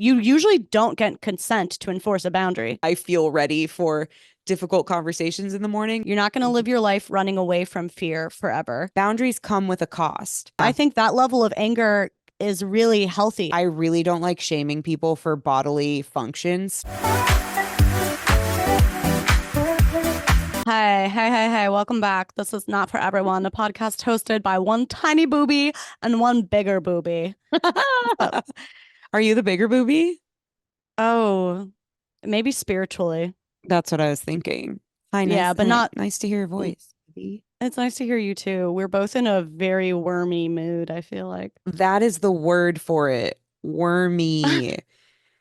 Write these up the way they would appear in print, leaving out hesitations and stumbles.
You usually don't get consent to enforce a boundary. I feel ready for difficult conversations in the morning. You're not going to live your life running away from fear forever. Boundaries come with a cost. I think that level of anger is really healthy. I really don't like shaming people for bodily functions. Hey, welcome back. This is Not For Everyone, a podcast hosted by one tiny booby and one bigger booby. Are you the bigger booby? Oh, maybe spiritually. That's what I was thinking. Hi, nice, yeah, but not nice to hear your voice. It's nice to hear you too. We're both in a very wormy mood, I feel like. That is the word for it. Wormy.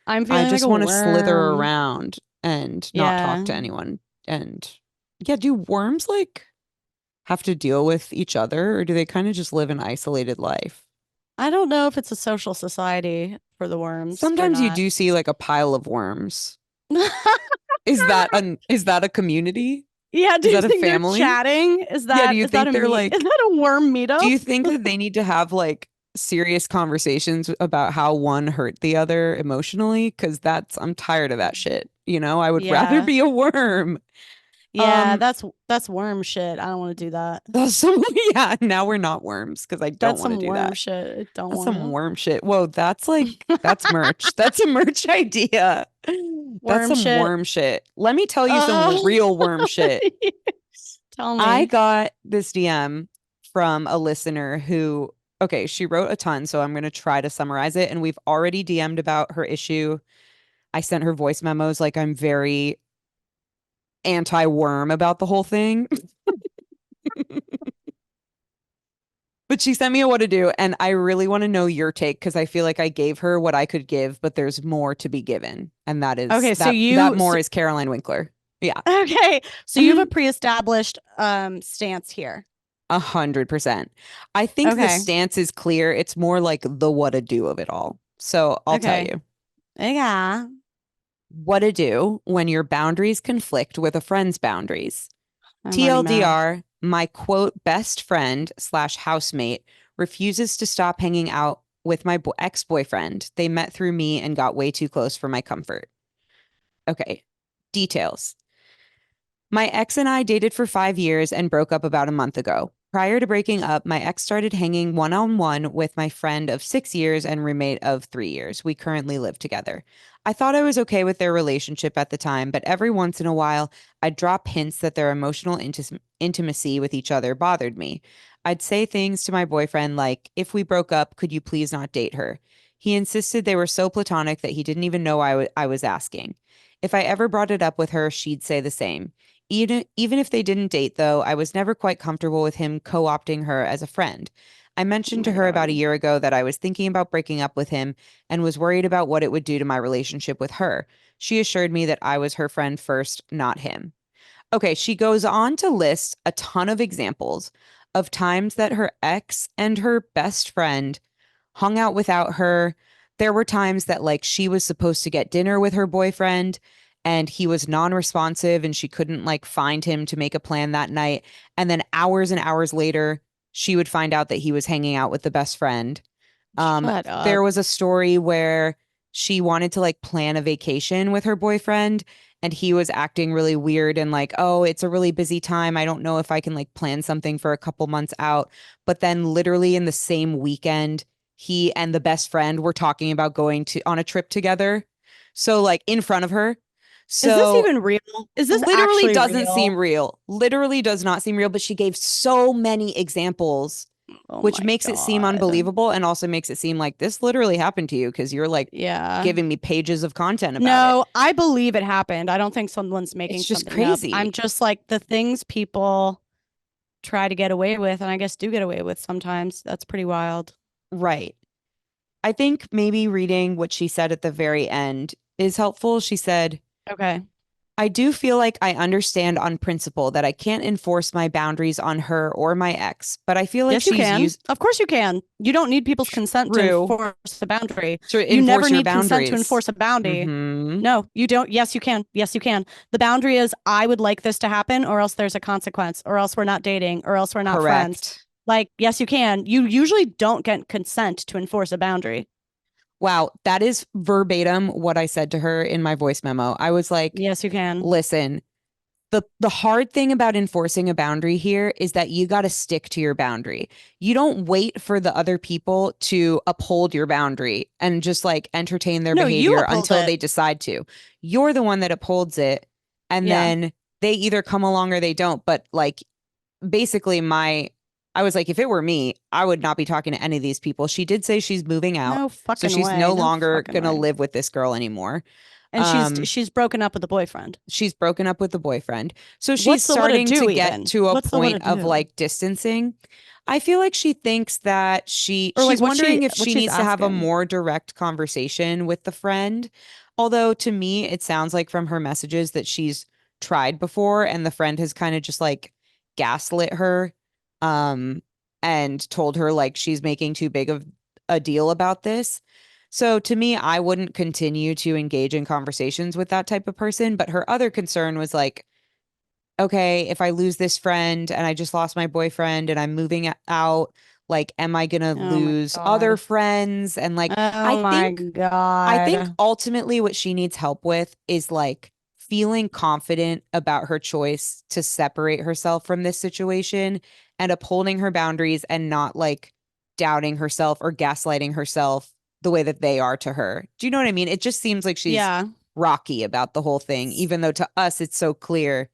I'm feeling I just like want to a slither worm. around and not talk to anyone. And yeah, do worms like have to deal with each other, or do they kind of just live an isolated life? I don't know if it's a social society for the worms. Sometimes you do see like a pile of worms. Is that a community? Yeah, do Is you that a think family? they're chatting? Is that Yeah, do you think they're like, is that a worm meetup? do you think that they need to have like serious conversations about how one hurt the other emotionally? Because I'm tired of that shit. You know, I would rather be a worm. Yeah, that's worm shit. I don't want to do that. Yeah, now we're not worms because I don't want to do that. That's some worm shit. That's some worm shit. Whoa, that's merch. That's a merch idea. That's some worm shit. Let me tell you some real worm shit. Tell me. I got this DM from a listener who, okay, she wrote a ton, so I'm going to try to summarize it. And we've already DM'd about her issue. I sent her voice memos like I'm very anti-worm about the whole thing. But she sent me a what to do, and I really want to know your take because I feel like I gave her what I could give, but there's more to be given. And that is okay, that more is Caroline Winkler. Yeah. Okay. So you have a pre-established stance here. 100%. I think the stance is clear. It's more like the what to do of it all. So I'll tell you. Yeah. What to do when your boundaries conflict with a friend's boundaries. TLDR, my quote best friend / housemate refuses to stop hanging out with my ex-boyfriend. They met through me and got way too close for my comfort. Okay. Details. My ex and I dated for 5 years and broke up about a month ago. Prior to breaking up, my ex started hanging one-on-one with my friend of 6 years and roommate of 3 years. We currently live together. I thought I was okay with their relationship at the time, but every once in a while, I'd drop hints that their emotional intimacy with each other bothered me. I'd say things to my boyfriend like, if we broke up, could you please not date her? He insisted they were so platonic that he didn't even know I was asking. If I ever brought it up with her, she'd say the same. Even if they didn't date, though, I was never quite comfortable with him co-opting her as a friend. I mentioned to her about a year ago that I was thinking about breaking up with him and was worried about what it would do to my relationship with her. She assured me that I was her friend first, not him. Okay, she goes on to list a ton of examples of times that her ex and her best friend hung out without her. There were times that like she was supposed to get dinner with her boyfriend and he was non-responsive and she couldn't like find him to make a plan that night. And then hours and hours later, she would find out that he was hanging out with the best friend. There was a story where she wanted to like plan a vacation with her boyfriend and he was acting really weird and like, oh, it's a really busy time. I don't know if I can like plan something for a couple months out. But then literally in the same weekend, he and the best friend were talking about going on a trip together. So like in front of her. So is this even real? Is this literally doesn't real? seem real. Literally does not seem real, but she gave so many examples, which makes it seem unbelievable and also makes it seem like this literally happened to you because you're like giving me pages of content about it. No, I believe it happened. I don't think someone's making it's just something crazy. up. I'm just like the things people try to get away with, and I guess do get away with sometimes. That's pretty wild. Right. I think maybe reading what she said at the very end is helpful. She said, okay, I do feel like I understand on principle that I can't enforce my boundaries on her or my ex, but I feel like yes, you can. Of course you can. You don't need people's consent to enforce the boundary. You never need consent to enforce a boundary. No, you don't. Yes, you can. Yes, you can. The boundary is I would like this to happen or else there's a consequence or else we're not dating or else we're not friends. Like, yes, you can. You usually don't get consent to enforce a boundary. Wow, that is verbatim what I said to her in my voice memo. I was like, yes, you can. Listen, the hard thing about enforcing a boundary here is that you got to stick to your boundary. You don't wait for the other people to uphold your boundary and just like entertain their behavior until they decide to. You're the one that upholds it, and then they either come along or they don't. But like basically I was like, if it were me, I would not be talking to any of these people. She did say she's moving out. No fucking so she's way. no longer gonna live with this girl anymore. And she's broken up with the boyfriend. She's broken up with the boyfriend. So she's starting to get to a point of like distancing. I feel like she thinks that she's wondering if she needs to have a more direct conversation with the friend. Although to me, it sounds like from her messages that she's tried before and the friend has kind of just like gaslit her and told her like she's making too big of a deal about this. So to me, I wouldn't continue to engage in conversations with that type of person. But her other concern was like, okay, if I lose this friend and I just lost my boyfriend and I'm moving out, like, am I gonna lose other friends? And like, I think ultimately what she needs help with is like feeling confident about her choice to separate herself from this situation and upholding her boundaries and not like doubting herself or gaslighting herself the way that they are to her. Do you know what I mean? It just seems like she's rocky about the whole thing, even though to us it's so clear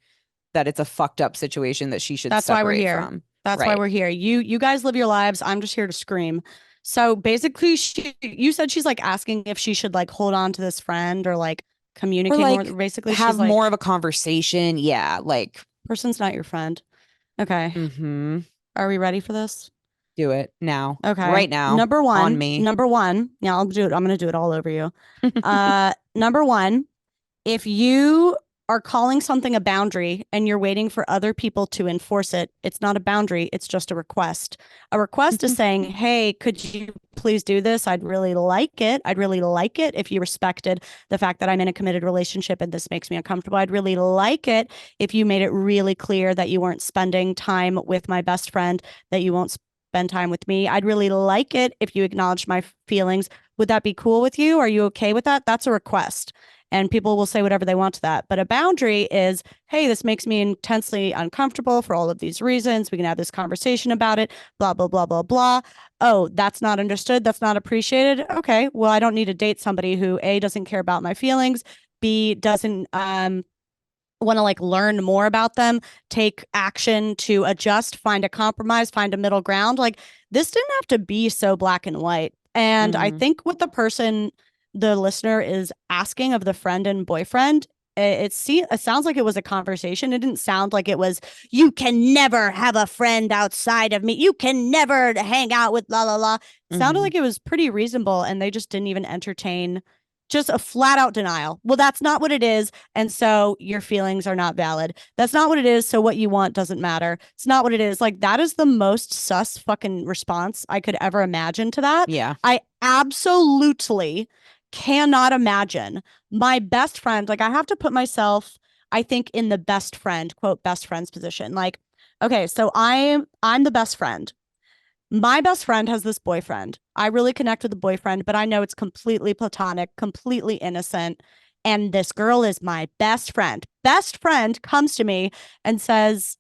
that it's a fucked up situation that she should separate from. That's why we're here. You guys live your lives. I'm just here to scream. So basically, you said she's like asking if she should like hold on to this friend or like communicate more. Basically, have she's like, more of a conversation. Yeah, like person's not your friend. Okay. Are we ready for this? Do it now. Okay. Right now. Number one. On me. Number one. Yeah, I'll do it. I'm going to do it all over you. Number one, if you are calling something a boundary and you're waiting for other people to enforce it, it's not a boundary. It's just a request. A request is saying, hey, could you please do this? I'd really like it. I'd really like it if you respected the fact that I'm in a committed relationship and this makes me uncomfortable. I'd really like it if you made it really clear that you weren't spending time with my best friend, that you won't spend time with me. I'd really like it if you acknowledged my feelings. Would that be cool with you? Are you okay with that? That's a request. And people will say whatever they want to that. But a boundary is, hey, this makes me intensely uncomfortable for all of these reasons. We can have this conversation about it, blah, blah, blah, blah, blah. Oh, that's not understood. That's not appreciated. Okay, well, I don't need to date somebody who A, doesn't care about my feelings, B, doesn't want to like learn more about them, take action to adjust, find a compromise, find a middle ground. Like this didn't have to be so black and white. And I think what the listener is asking of the friend and boyfriend, it sounds like it was a conversation. It didn't sound like it was, you can never have a friend outside of me. You can never hang out with la la la. It sounded like it was pretty reasonable and they just didn't even entertain, just a flat out denial. Well, that's not what it is. And so your feelings are not valid. That's not what it is. So what you want doesn't matter. It's not what it is. Like that is the most sus fucking response I could ever imagine to that. Yeah. I absolutely cannot imagine my best friend. Like I have to put myself, I think, in the best friend, quote, best friend's position. Like, okay, so I'm the best friend. My best friend has this boyfriend. I really connect with the boyfriend, but I know it's completely platonic, completely innocent. And this girl is my best friend. Best friend comes to me and says,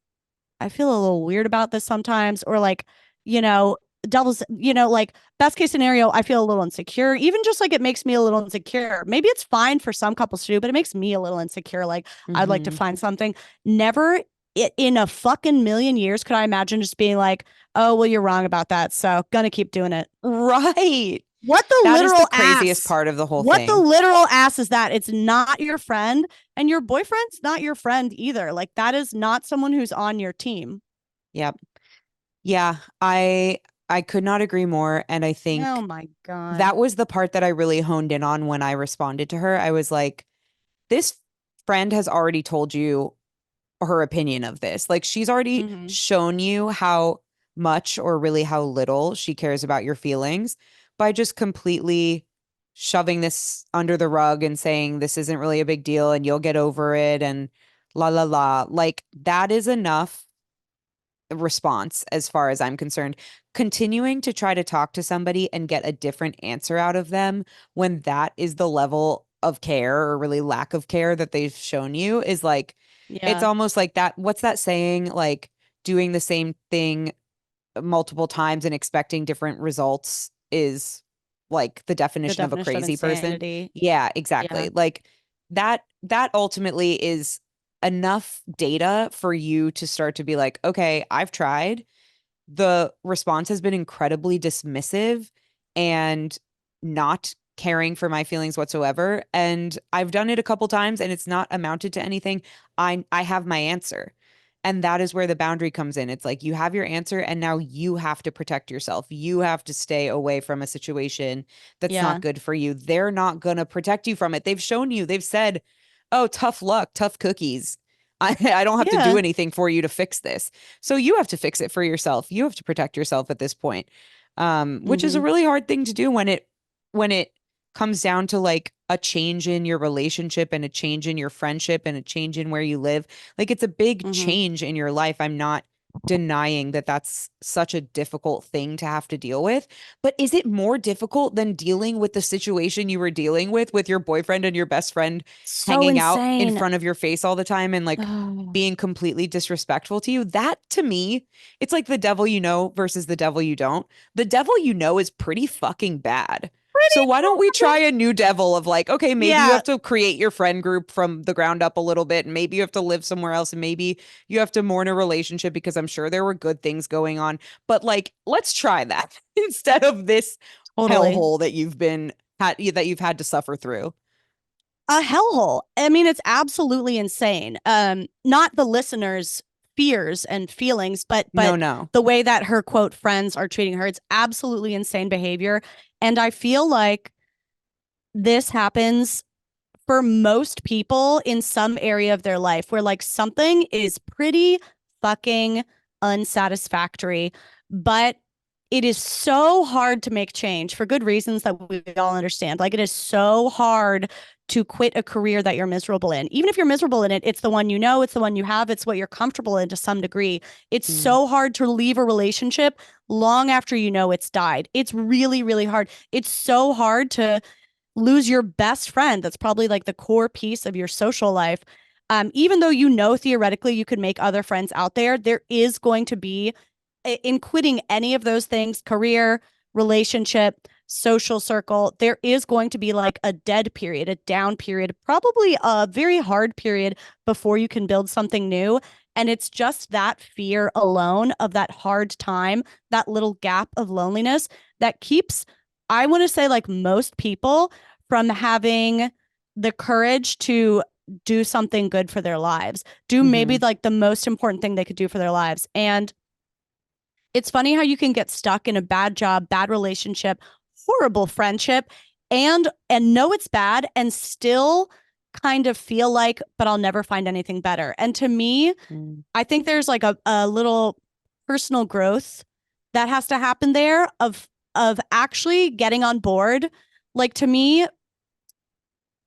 I feel a little weird about this sometimes. Or like, like best case scenario, I feel a little insecure. Even just like it makes me a little insecure. Maybe it's fine for some couples to do, but it makes me a little insecure. Like I'd like to find something. Never in a fucking million years could I imagine just being like, oh, well, you're wrong about that. So gonna keep doing it. Right. What the that literal is the craziest part of the whole thing. What the literal ass is that? It's not your friend and your boyfriend's not your friend either. Like that is not someone who's on your team. Yep. Yeah. I could not agree more. And I think oh my God, that was the part that I really honed in on when I responded to her. I was like, this friend has already told you her opinion of this. Like she's already shown you how much or really how little she cares about your feelings by just completely shoving this under the rug and saying this isn't really a big deal and you'll get over it and la la la. Like that is enough response as far as I'm concerned. continuing to try to talk to somebody and get a different answer out of them when that is the level of care or really lack of care that they've shown you is like, it's almost like that. What's that saying? Like doing the same thing multiple times and expecting different results is like the definition of a crazy person. Yeah, exactly. Like that ultimately is enough data for you to start to be like, okay, I've tried. The response has been incredibly dismissive and not caring for my feelings whatsoever. And I've done it a couple times and it's not amounted to anything. I have my answer. And that is where the boundary comes in. It's like you have your answer and now you have to protect yourself. You have to stay away from a situation that's not good for you. They're not going to protect you from it. They've shown you, they've said, oh, tough luck, tough cookies. I don't have to do anything for you to fix this. So you have to fix it for yourself. You have to protect yourself at this point, which is a really hard thing to do when it comes down to like a change in your relationship and a change in your friendship and a change in where you live. Like it's a big change in your life. I'm not denying that that's such a difficult thing to have to deal with. But is it more difficult than dealing with the situation you were dealing with your boyfriend and your best friend hanging out in front of your face all the time and like being completely disrespectful to you? That to me, it's like the devil you know versus the devil you don't. The devil you know is pretty fucking bad. So why don't we try a new devil of like, okay, maybe you have to create your friend group from the ground up a little bit, and maybe you have to live somewhere else, and maybe you have to mourn a relationship because I'm sure there were good things going on. But like, let's try that instead of this hellhole that you've had to suffer through. A hellhole. I mean, it's absolutely insane. Not the listeners' fears and feelings, but no. The way that her quote friends are treating her, it's absolutely insane behavior. And I feel like this happens for most people in some area of their life where like something is pretty fucking unsatisfactory, but it is so hard to make change for good reasons that we all understand. Like it is so hard to quit a career that you're miserable in. Even if you're miserable in it, it's the one you know, it's the one you have, it's what you're comfortable in to some degree. It's so hard to leave a relationship long after you know it's died. It's really, really hard. It's so hard to lose your best friend. That's probably like the core piece of your social life. Even though you know theoretically you could make other friends out there, there is going to be, in quitting any of those things, career, relationship, social circle, there is going to be like a dead period, a down period, probably a very hard period before you can build something new. And it's just that fear alone of that hard time, that little gap of loneliness that keeps, I want to say, like most people from having the courage to do something good for their lives, do maybe like the most important thing they could do for their lives. And it's funny how you can get stuck in a bad job, bad relationship, horrible friendship, and know it's bad and still kind of feel like, but I'll never find anything better. And to me, I think there's like a little personal growth that has to happen there of actually getting on board. Like to me,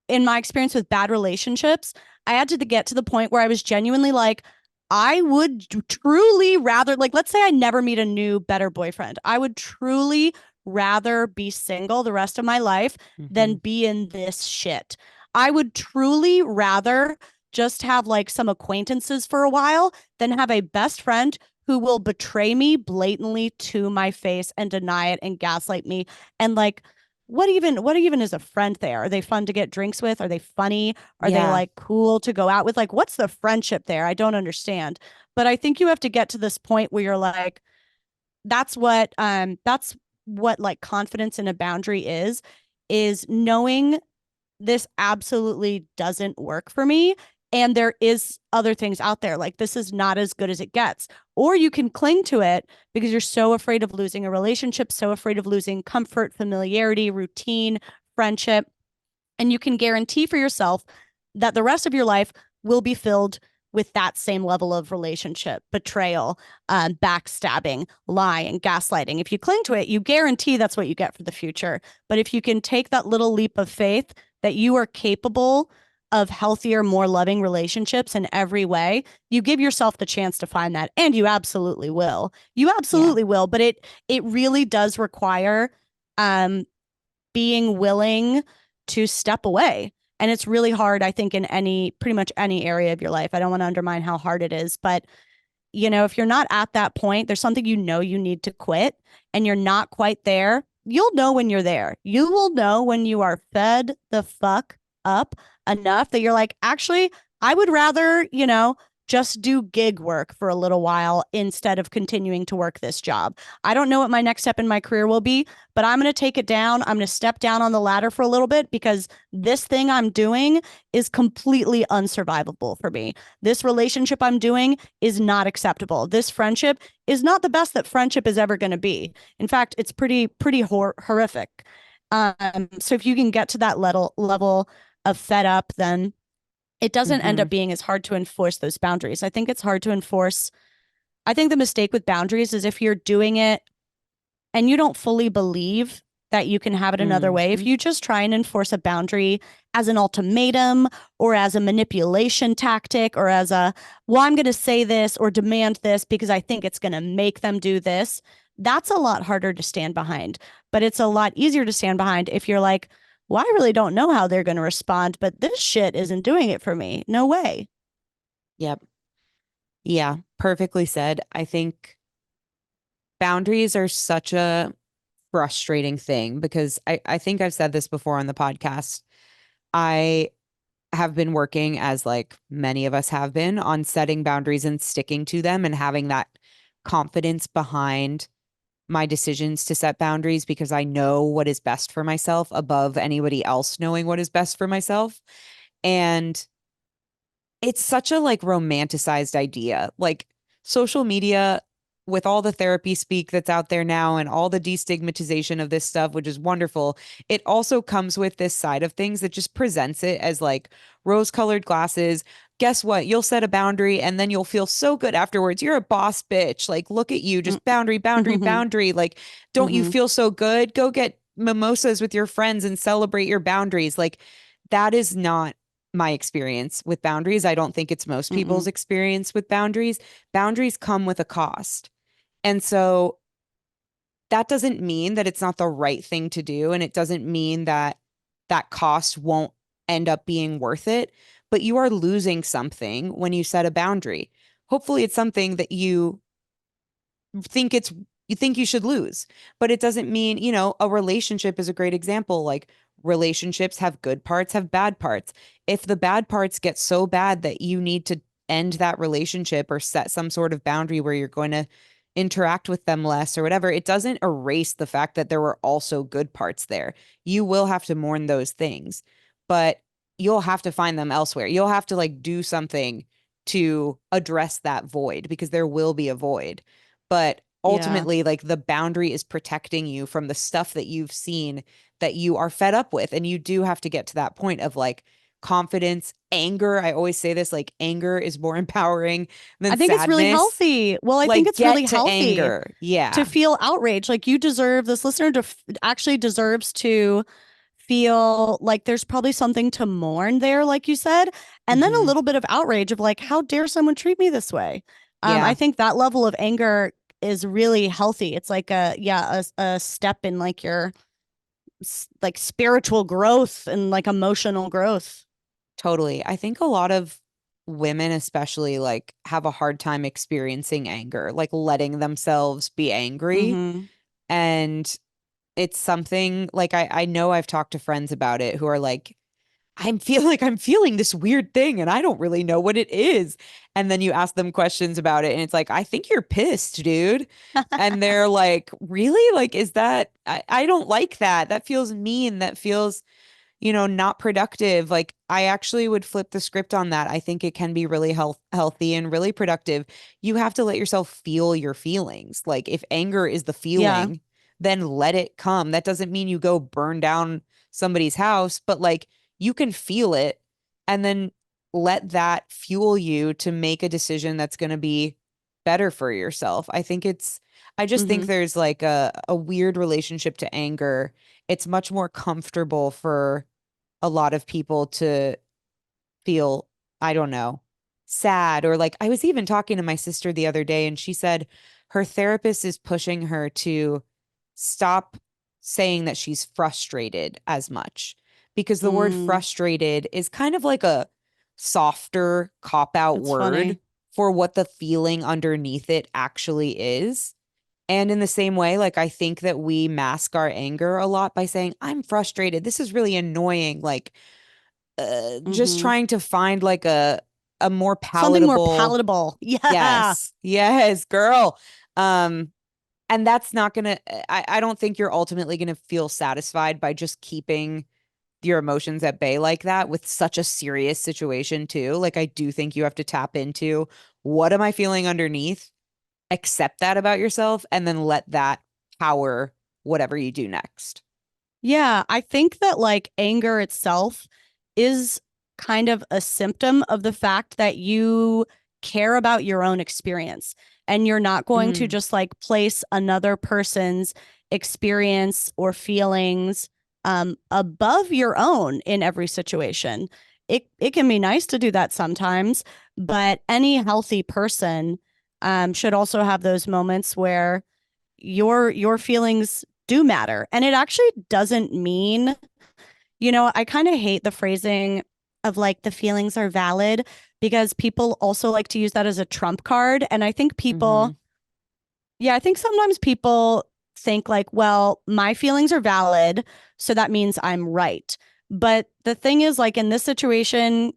in my experience with bad relationships, I had to get to the point where I was genuinely like, I would truly rather, like, let's say I never meet a new, better boyfriend. I would truly rather be single the rest of my life than be in this shit. I would truly rather just have like some acquaintances for a while than have a best friend who will betray me blatantly to my face and deny it and gaslight me. And like, what even is a friend there? Are they fun to get drinks with? Are they funny? Are they like cool to go out with? Like, what's the friendship there? I don't understand. But I think you have to get to this point where you're like, that's what like confidence in a boundary is knowing this absolutely doesn't work for me. And there is other things out there. Like, this is not as good as it gets. Or you can cling to it because you're so afraid of losing a relationship, so afraid of losing comfort, familiarity, routine, friendship. And you can guarantee for yourself that the rest of your life will be filled with that same level of relationship, betrayal, backstabbing, lying, gaslighting. If you cling to it, you guarantee that's what you get for the future. But if you can take that little leap of faith that you are capable of healthier, more loving relationships in every way, you give yourself the chance to find that. And you absolutely will. You absolutely will. But it really does require being willing to step away. And it's really hard, I think, in pretty much any area of your life. I don't want to undermine how hard it is, but if you're not at that point, there's something you need to quit and you're not quite there. You'll know when you're there. You will know when you are fed the fuck up enough that you're like, actually, I would rather, just do gig work for a little while instead of continuing to work this job. I don't know what my next step in my career will be, but I'm going to take it down. I'm going to step down on the ladder for a little bit because this thing I'm doing is completely unsurvivable for me. This relationship I'm doing is not acceptable. This friendship is not the best that friendship is ever going to be. In fact, it's pretty horrific. So if you can get to that level of fed up, then it doesn't end up being as hard to enforce those boundaries. I think it's hard to enforce. I think the mistake with boundaries is if you're doing it and you don't fully believe that you can have it another way. If you just try and enforce a boundary as an ultimatum or as a manipulation tactic or as I'm going to say this or demand this because I think it's going to make them do this, that's a lot harder to stand behind. But it's a lot easier to stand behind if you're like, well, I really don't know how they're going to respond, but this shit isn't doing it for me. No way. Yep. Yeah, perfectly said. I think boundaries are such a frustrating thing because I think I've said this before on the podcast. I have been working, as like many of us have been, on setting boundaries and sticking to them and having that confidence behind my decisions to set boundaries because I know what is best for myself above anybody else knowing what is best for myself. And it's such a like romanticized idea. Like social media, with all the therapy speak that's out there now and all the destigmatization of this stuff, which is wonderful, it also comes with this side of things that just presents it as like rose-colored glasses. Guess what? You'll set a boundary and then you'll feel so good afterwards. You're a boss bitch. Like, look at you, just boundary, boundary, boundary. Like, don't you feel so good? Go get mimosas with your friends and celebrate your boundaries. Like, that is not my experience with boundaries. I don't think it's most people's experience with boundaries. Boundaries come with a cost. And so that doesn't mean that it's not the right thing to do. And it doesn't mean that that cost won't end up being worth it. But you are losing something when you set a boundary. Hopefully it's something that you think you should lose. But it doesn't mean, a relationship is a great example. Like relationships have good parts, have bad parts. If the bad parts get so bad that you need to end that relationship or set some sort of boundary where you're going to interact with them less or whatever, it doesn't erase the fact that there were also good parts there. You will have to mourn those things, but you'll have to find them elsewhere. You'll have to like do something to address that void because there will be a void. But ultimately, like the boundary is protecting you from the stuff that you've seen that you are fed up with. And you do have to get to that point of like confidence, anger. I always say this, like anger is more empowering than I think sadness. it's really healthy. Well, I think it's really healthy anger. Yeah. To feel outraged. Like this listener actually deserves to feel like there's probably something to mourn there, like you said, and then a little bit of outrage of like, how dare someone treat me this way? I think that level of anger is really healthy. It's like a step in like your like spiritual growth and like emotional growth. Totally. I think a lot of women especially like have a hard time experiencing anger, like letting themselves be angry. And it's something like I know I've talked to friends about it who are like, I'm feeling this weird thing and I don't really know what it is. And then you ask them questions about it and it's like, I think you're pissed, dude. And they're like, really? Like, is that, I don't like that. That feels mean. That feels, not productive. Like, I actually would flip the script on that. I think it can be really healthy and really productive. You have to let yourself feel your feelings. Like, if anger is the feeling, then let it come. That doesn't mean you go burn down somebody's house, but like, you can feel it and then let that fuel you to make a decision that's going to be better for yourself. I just think there's like a weird relationship to anger. It's much more comfortable for a lot of people to feel, I don't know, sad. Or like, I was even talking to my sister the other day and she said her therapist is pushing her to stop saying that she's frustrated as much, because the word frustrated is kind of like a softer cop-out word funny. for what the feeling underneath it actually is. And in the same way, like, I think that we mask our anger a lot by saying, I'm frustrated. This is really annoying. Like, just trying to find like a more something more palatable. palatable. Yeah. Yes, girl. And that's not gonna, I don't think you're ultimately gonna feel satisfied by just keeping your emotions at bay like that with such a serious situation too. Like, I do think you have to tap into, what am I feeling underneath? Accept that about yourself and then let that power whatever you do next. Yeah, I think that like anger itself is kind of a symptom of the fact that you care about your own experience, and you're not going to just like place another person's experience or feelings above your own in every situation. It can be nice to do that sometimes, but any healthy person should also have those moments where your feelings do matter. And it actually doesn't mean, I kind of hate the phrasing of like the feelings are valid, because people also like to use that as a trump card. And I think I think sometimes people think like, well, my feelings are valid, so that means I'm right. But the thing is, like in this situation,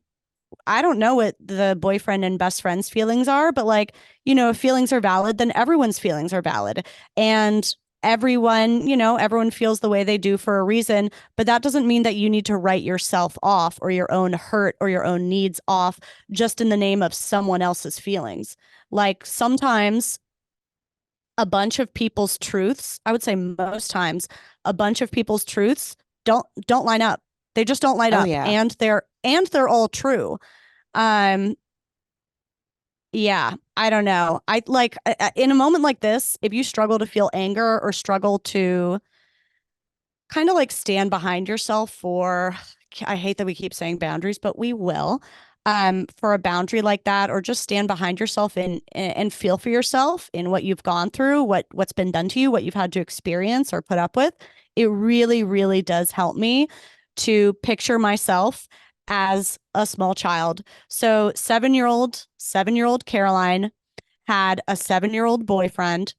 I don't know what the boyfriend and best friend's feelings are, but like, if feelings are valid, then everyone's feelings are valid. And everyone feels the way they do for a reason, but that doesn't mean that you need to write yourself off or your own hurt or your own needs off just in the name of someone else's feelings. Like sometimes a bunch of people's truths, I would say most times, a bunch of people's truths don't line up. They just don't line up. Yeah. And they're all true. Yeah, I don't know. I like in a moment like this, if you struggle to feel anger or struggle to kind of like stand behind yourself for, I hate that we keep saying boundaries, but we will, for a boundary like that, or just stand behind yourself and feel for yourself in what you've gone through, what's been done to you, what you've had to experience or put up with. It really, really does help me to picture myself as a small child. So 7-year-old Caroline had a 7-year-old boyfriend,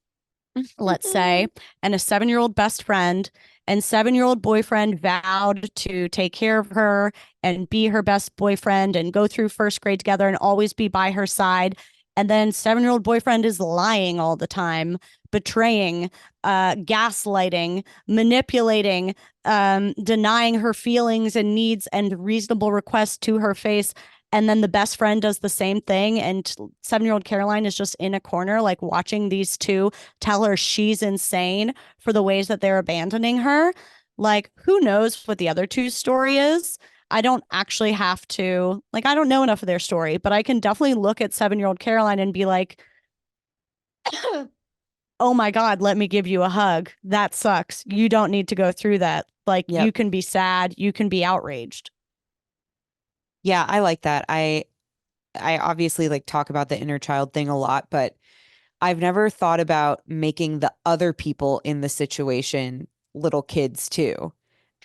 let's say, and a 7-year-old best friend. And 7-year-old boyfriend vowed to take care of her and be her best boyfriend and go through first grade together and always be by her side. And then 7-year-old boyfriend is lying all the time, betraying, gaslighting, manipulating, denying her feelings and needs and reasonable requests to her face. And then the best friend does the same thing. And 7-year-old Caroline is just in a corner, like watching these two tell her she's insane for the ways that they're abandoning her. Like, who knows what the other two's story is? I don't actually have to, like, I don't know enough of their story, but I can definitely look at 7-year-old Caroline and be like, oh my God, let me give you a hug. That sucks. You don't need to go through that. Like, you can be sad. You can be outraged. Yeah, I like that. I obviously like talk about the inner child thing a lot, but I've never thought about making the other people in the situation little kids too.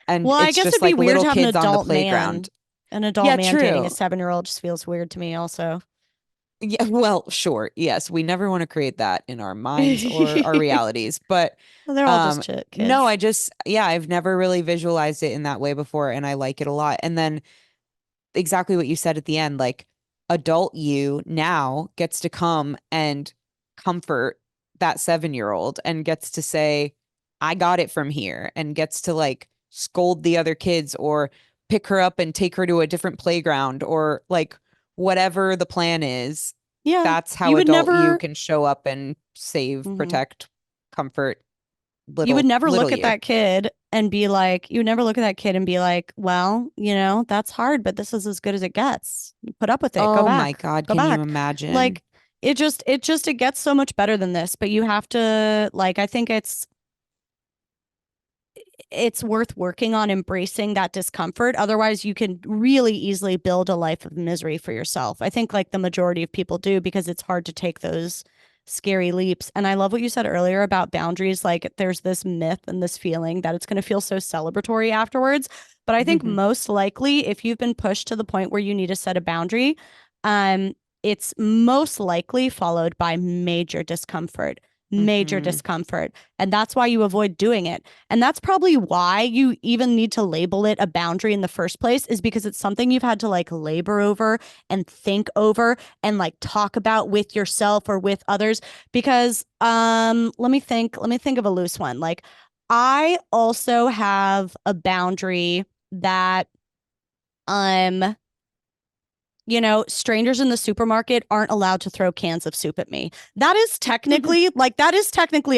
And well, I it's guess just it'd be like weird little to have an kids on the adult playground. man. An adult man dating a 7-year-old just feels weird to me also. Yeah, well, sure. Yes, we never want to create that in our minds or our realities, but well, they're all just kids. No, I've never really visualized it in that way before, and I like it a lot. And then exactly what you said at the end, like adult you now gets to come and comfort that 7-year-old and gets to say, I got it from here, and gets to like scold the other kids or pick her up and take her to a different playground or like whatever the plan is. Yeah. That's how you can show up and save, protect, comfort. You would never look at that kid and be like, well, that's hard, but this is as good as it gets. You put up with it. Go back. Oh my God. Can you imagine? Like it gets so much better than this, but you have to, like, I think it's worth working on embracing that discomfort. Otherwise, you can really easily build a life of misery for yourself. I think like the majority of people do, because it's hard to take those scary leaps. And I love what you said earlier about boundaries. Like there's this myth and this feeling that it's going to feel so celebratory afterwards. But I think most likely, if you've been pushed to the point where you need to set a boundary, it's most likely followed by major discomfort. And that's why you avoid doing it. And that's probably why you even need to label it a boundary in the first place, is because it's something you've had to like labor over and think over and like talk about with yourself or with others. Because let me think of a loose one. Like I also have a boundary that strangers in the supermarket aren't allowed to throw cans of soup at me. That is technically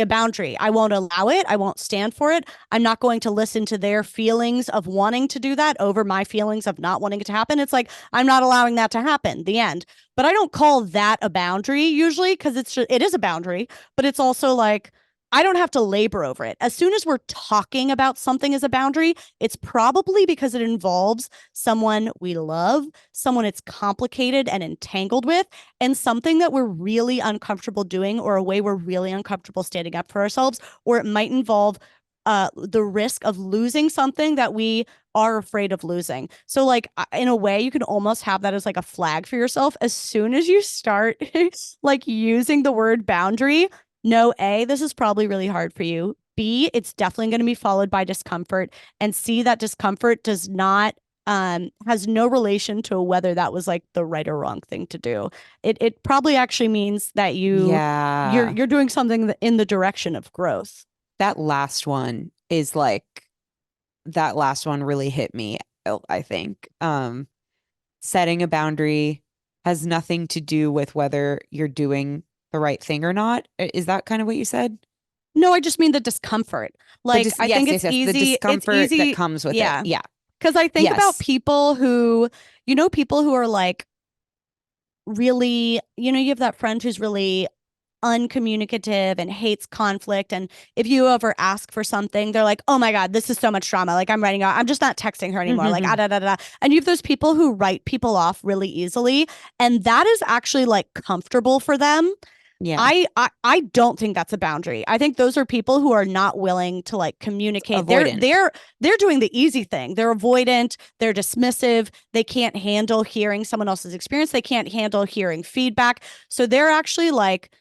a boundary. I won't allow it. I won't stand for it. I'm not going to listen to their feelings of wanting to do that over my feelings of not wanting it to happen. It's like, I'm not allowing that to happen. The end. But I don't call that a boundary usually, because it is a boundary, but it's also like, I don't have to labor over it. As soon as we're talking about something as a boundary, it's probably because it involves someone we love, someone it's complicated and entangled with, and something that we're really uncomfortable doing, or a way we're really uncomfortable standing up for ourselves, or it might involve the risk of losing something that we are afraid of losing. So like in a way, you can almost have that as like a flag for yourself. As soon as you start like using the word boundary, no, A, this is probably really hard for you. B, it's definitely going to be followed by discomfort. And C, that discomfort does not has no relation to whether that was like the right or wrong thing to do. It probably actually means that you're doing something in the direction of growth. That last one really hit me, I think. Setting a boundary has nothing to do with whether you're doing the right thing or not. Is that kind of what you said? No, I just mean the discomfort. Like, I think it's easy. The discomfort that comes with it. Yeah. Because I think about people who are like really, you have that friend who's really uncommunicative and hates conflict. And if you ever ask for something, they're like, oh my God, this is so much drama. Like I'm writing out, I'm just not texting her anymore. Like, da, da, da, da. And you have those people who write people off really easily. And that is actually like comfortable for them. Yeah. I don't think that's a boundary. I think those are people who are not willing to like communicate. Avoidant. They're doing the easy thing. They're avoidant. They're dismissive. They can't handle hearing someone else's experience. They can't handle hearing feedback. So they're actually like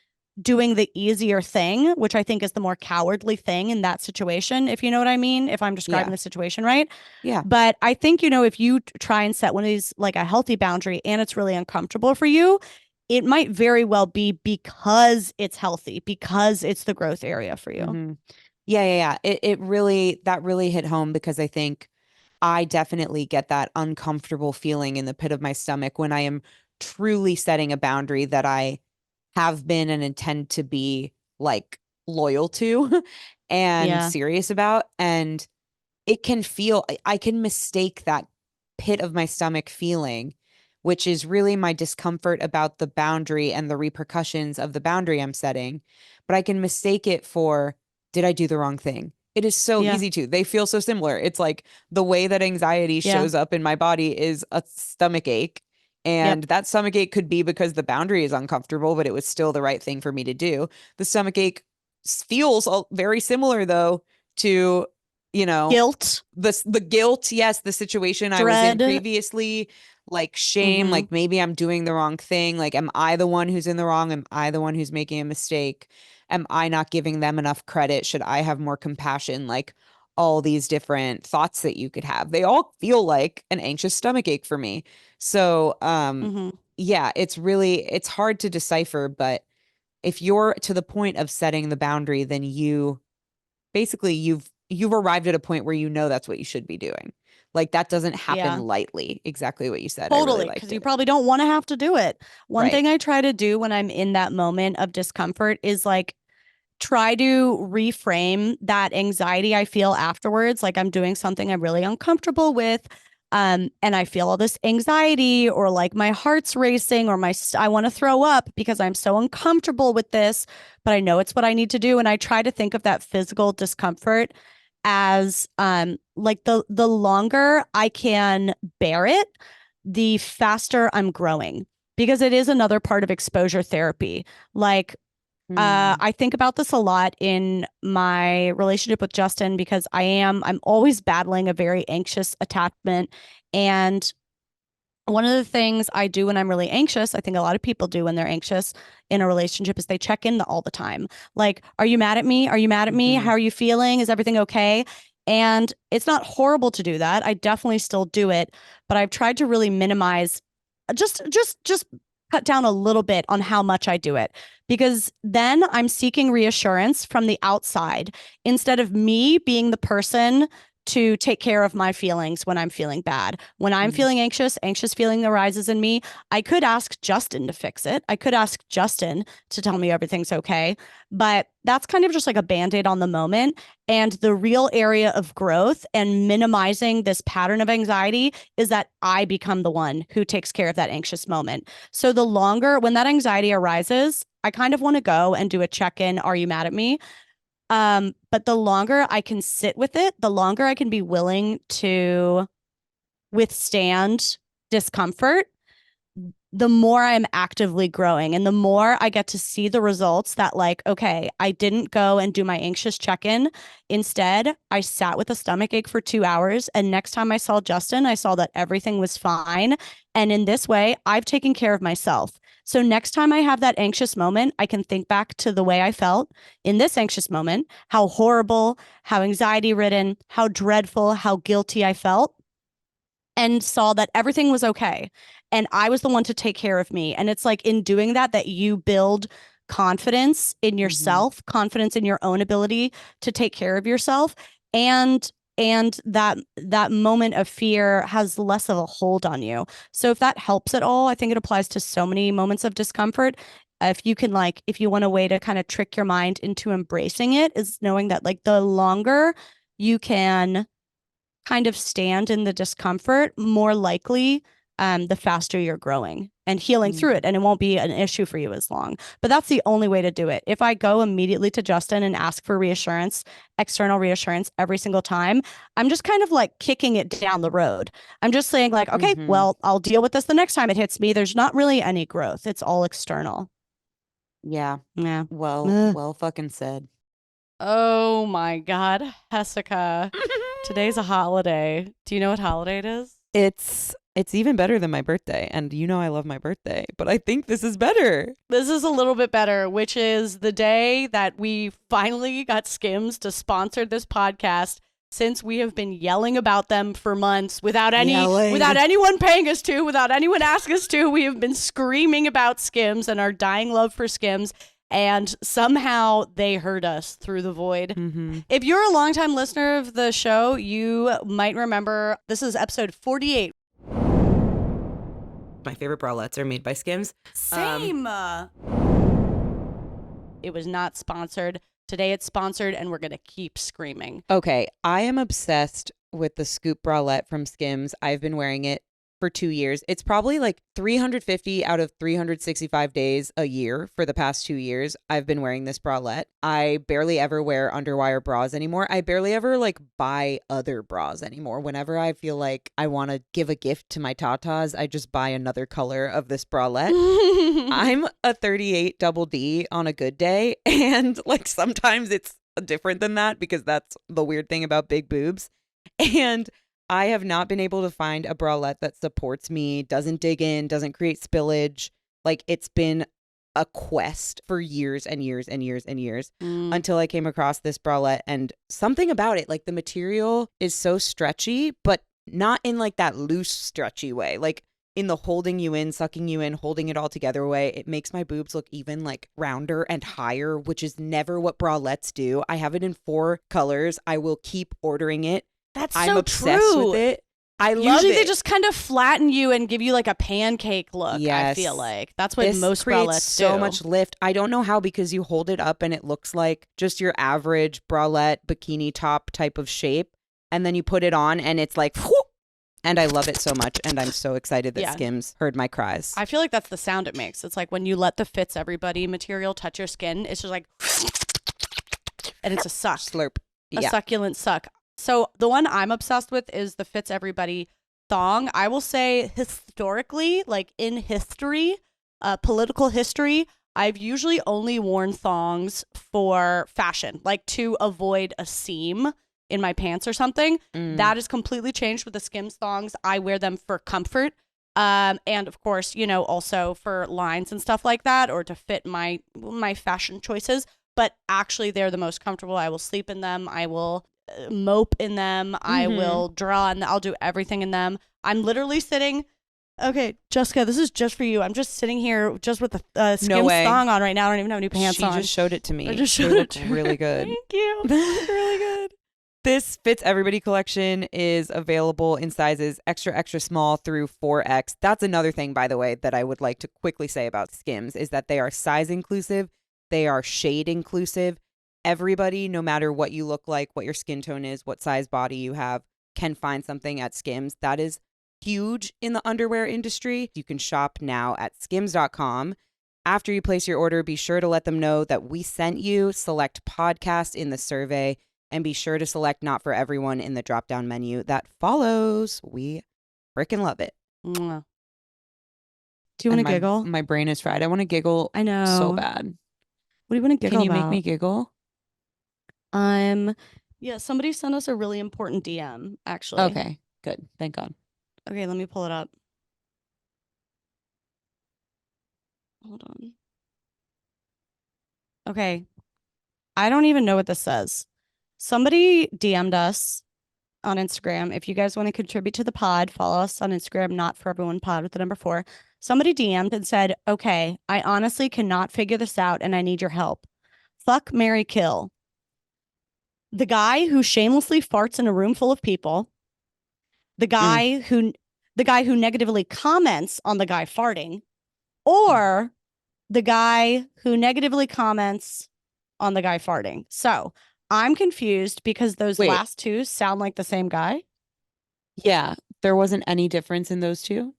doing the easier thing, which I think is the more cowardly thing in that situation, if you know what I mean, if I'm describing the situation right. Yeah. But I think, if you try and set one of these, like a healthy boundary, and it's really uncomfortable for you, it might very well be because it's healthy, because it's the growth area for you. Yeah. That really hit home, because I think I definitely get that uncomfortable feeling in the pit of my stomach when I am truly setting a boundary that I have been and intend to be like loyal to and serious about. And it can feel, I can mistake that pit of my stomach feeling, which is really my discomfort about the boundary and the repercussions of the boundary I'm setting. But I can mistake it for, did I do the wrong thing? It is so easy to. They feel so similar. It's like the way that anxiety shows up in my body is a stomach ache. And that stomach ache could be because the boundary is uncomfortable, but it was still the right thing for me to do. The stomach ache feels very similar, though, to, guilt. The guilt. Yes. The situation Dread. I was in previously, like shame, like maybe I'm doing the wrong thing. Like, am I the one who's in the wrong? Am I the one who's making a mistake? Am I not giving them enough credit? Should I have more compassion? Like all these different thoughts that you could have. They all feel like an anxious stomach ache for me. So, it's hard to decipher, but if you're to the point of setting the boundary, then you've arrived at a point where that's what you should be doing. Like that doesn't happen lightly. Exactly what you said. Totally. Because you probably don't want to have to do it. One thing I try to do when I'm in that moment of discomfort is like try to reframe that anxiety I feel afterwards. Like I'm doing something I'm really uncomfortable with. And I feel all this anxiety, or like my heart's racing, or I want to throw up because I'm so uncomfortable with this, but I know it's what I need to do. And I try to think of that physical discomfort as like the longer I can bear it, the faster I'm growing, because it is another part of exposure therapy. Like I think about this a lot in my relationship with Justin, because I'm always battling a very anxious attachment. And one of the things I do when I'm really anxious, I think a lot of people do when they're anxious in a relationship, is they check in all the time. Like, are you mad at me? Are you mad at me? How are you feeling? Is everything okay? And it's not horrible to do that. I definitely still do it, but I've tried to really minimize, just cut down a little bit on how much I do it, because then I'm seeking reassurance from the outside instead of me being the person to take care of my feelings when I'm feeling bad. When I'm feeling anxious feeling arises in me. I could ask Justin to fix it. I could ask Justin to tell me everything's okay, but that's kind of just like a Band-Aid on the moment. And the real area of growth and minimizing this pattern of anxiety is that I become the one who takes care of that anxious moment. So the longer, when that anxiety arises, I kind of want to go and do a check-in. Are you mad at me? But the longer I can sit with it, the longer I can be willing to withstand discomfort, the more I'm actively growing, and the more I get to see the results that, like, okay, I didn't go and do my anxious check-in. Instead, I sat with a stomach ache for 2 hours. And next time I saw Justin, I saw that everything was fine. And in this way, I've taken care of myself. So next time I have that anxious moment, I can think back to the way I felt in this anxious moment, how horrible, how anxiety-ridden, how dreadful, how guilty I felt, and saw that everything was okay. And I was the one to take care of me. And it's like in doing that you build confidence in yourself, confidence in your own ability to take care of yourself. And that moment of fear has less of a hold on you. So if that helps at all, I think it applies to so many moments of discomfort. If you can, like, if you want a way to kind of trick your mind into embracing it, is knowing that, like, the longer you can kind of stand in the discomfort, more likely the faster you're growing and healing through it, and it won't be an issue for you as long. But that's the only way to do it. If I go immediately to Justin and ask for reassurance, external reassurance every single time, I'm just kind of like kicking it down the road. I'm just saying, like, okay, well, I'll deal with this the next time it hits me. There's not really any growth. It's all external. Yeah. Well fucking said. Oh my God, Jessica. Today's a holiday. Do you know what holiday it is? It's even better than my birthday. And you know I love my birthday, but I think this is better. This is a little bit better, which is the day that we finally got Skims to sponsor this podcast, since we have been yelling about them for months without anyone paying us to, without anyone asking us to. We have been screaming about Skims and our dying love for Skims. And somehow they heard us through the void. If you're a longtime listener of the show, you might remember this is episode 48. My favorite bralettes are made by Skims. Same. It was not sponsored. Today it's sponsored, and we're going to keep screaming. Okay, I am obsessed with the Scoop bralette from Skims. I've been wearing it for 2 years. It's probably like 350 out of 365 days a year for the past 2 years. I've been wearing this bralette. I barely ever wear underwire bras anymore. I barely ever like buy other bras anymore. Whenever I feel like I want to give a gift to my tatas, I just buy another color of this bralette. I'm a 38 double D on a good day. And like sometimes it's different than that, because that's the weird thing about big boobs. And I have not been able to find a bralette that supports me, doesn't dig in, doesn't create spillage. Like, it's been a quest for years and years and years and years until I came across this bralette. And something about it, like the material is so stretchy, but not in like that loose stretchy way. Like in the holding you in, sucking you in, holding it all together way. It makes my boobs look even like rounder and higher, which is never what bralettes do. I have it in 4 colors. I will keep ordering it. I'm obsessed with it. I love Usually it. they just kind of flatten you and give you like a pancake look. Yes. I feel like that's what most bralettes do. So much lift. I don't know how, because you hold it up and it looks like just your average bralette bikini top type of shape, and then you put it on and it's like whoop, and I love it so much, and I'm so excited that Skims heard my cries. I feel like that's the sound it makes. It's like when you let the Fits Everybody material touch your skin, it's just like, and it's a suck. Slurp. A succulent suck. So the one I'm obsessed with is the Fits Everybody thong. I will say historically, like in history, political history, I've usually only worn thongs for fashion, like to avoid a seam in my pants or something. That has completely changed with the Skims thongs. I wear them for comfort. And of course, you know, also for lines and stuff like that, or to fit my fashion choices. But actually, they're the most comfortable. I will sleep in them. I will mope in them. I will draw, and I'll do everything in them. I'm literally sitting. Okay, Jessica, this is just for you. I'm just sitting here just with the Skims thong on right now. I don't even have any pants on. She just showed it to me. I just showed it to her. Really good. Thank you. They look really good. This Fits Everybody collection is available in sizes extra, extra small through 4X. That's another thing, by the way, that I would like to quickly say about Skims is that they are size inclusive. They are shade inclusive. Everybody, no matter what you look like, what your skin tone is, what size body you have, can find something at Skims. That is huge in the underwear industry. You can shop now at skims.com. After you place your order, be sure to let them know that we sent you. Select podcast in the survey. And be sure to select Not For Everyone in the drop-down menu that follows. We freaking love it. Mwah. Do you want to giggle? My brain is fried. I want to giggle. I know. So bad. What do you want to giggle about? Can you about? make me giggle? Yeah, somebody sent us a really important DM, actually. Okay, good. Thank God. Okay, let me pull it up. Hold on. Okay. I don't even know what this says. Somebody DM'd us on Instagram. If you guys want to contribute to the pod, follow us on Instagram, Not For Everyone pod with the number 4. Somebody DM'd and said, okay, I honestly cannot figure this out and I need your help. Fuck, marry, kill. The guy who shamelessly farts in a room full of people. The guy who negatively comments on the guy farting. Or the guy who negatively comments on the guy farting. So I'm confused because those last two sound like the same guy. Yeah, there wasn't any difference in those two.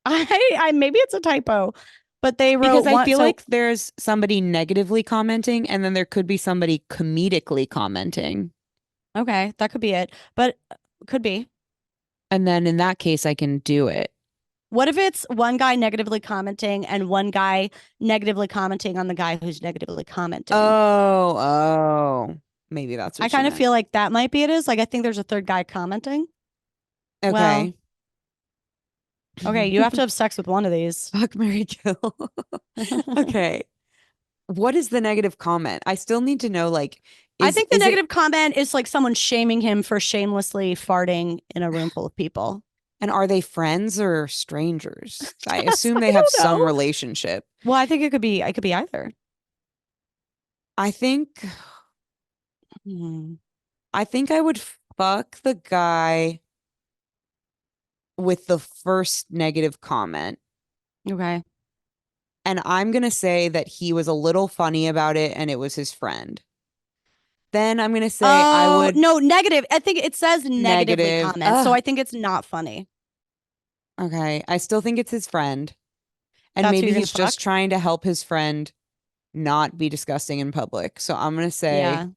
I maybe it's a typo, but they wrote because I feel like there's somebody negatively commenting, and then there could be somebody comedically commenting. Okay, that could be it, but could be. And then in that case, I can do it. What if it's one guy negatively commenting and one guy negatively commenting on the guy who's negatively commenting? Oh. Maybe that's what I kind of feel like that might be it is. Like, I think there's a third guy commenting. Okay. Well, okay, you have to have sex with one of these. Fuck, marry, kill. Okay. What is the negative comment? I still need to know, like... I think the negative comment is like someone shaming him for shamelessly farting in a room full of people. And are they friends or strangers? I assume they have some relationship. Well, I think it could be either. I think I would fuck the guy with the first negative comment. Okay. And I'm going to say that he was a little funny about it and it was his friend. Then I'm going to say I would... No, negative. I think it says negatively comment. So I think it's not funny. Okay. I still think it's his friend. And maybe he's just trying to help his friend not be disgusting in public. So I'm going to say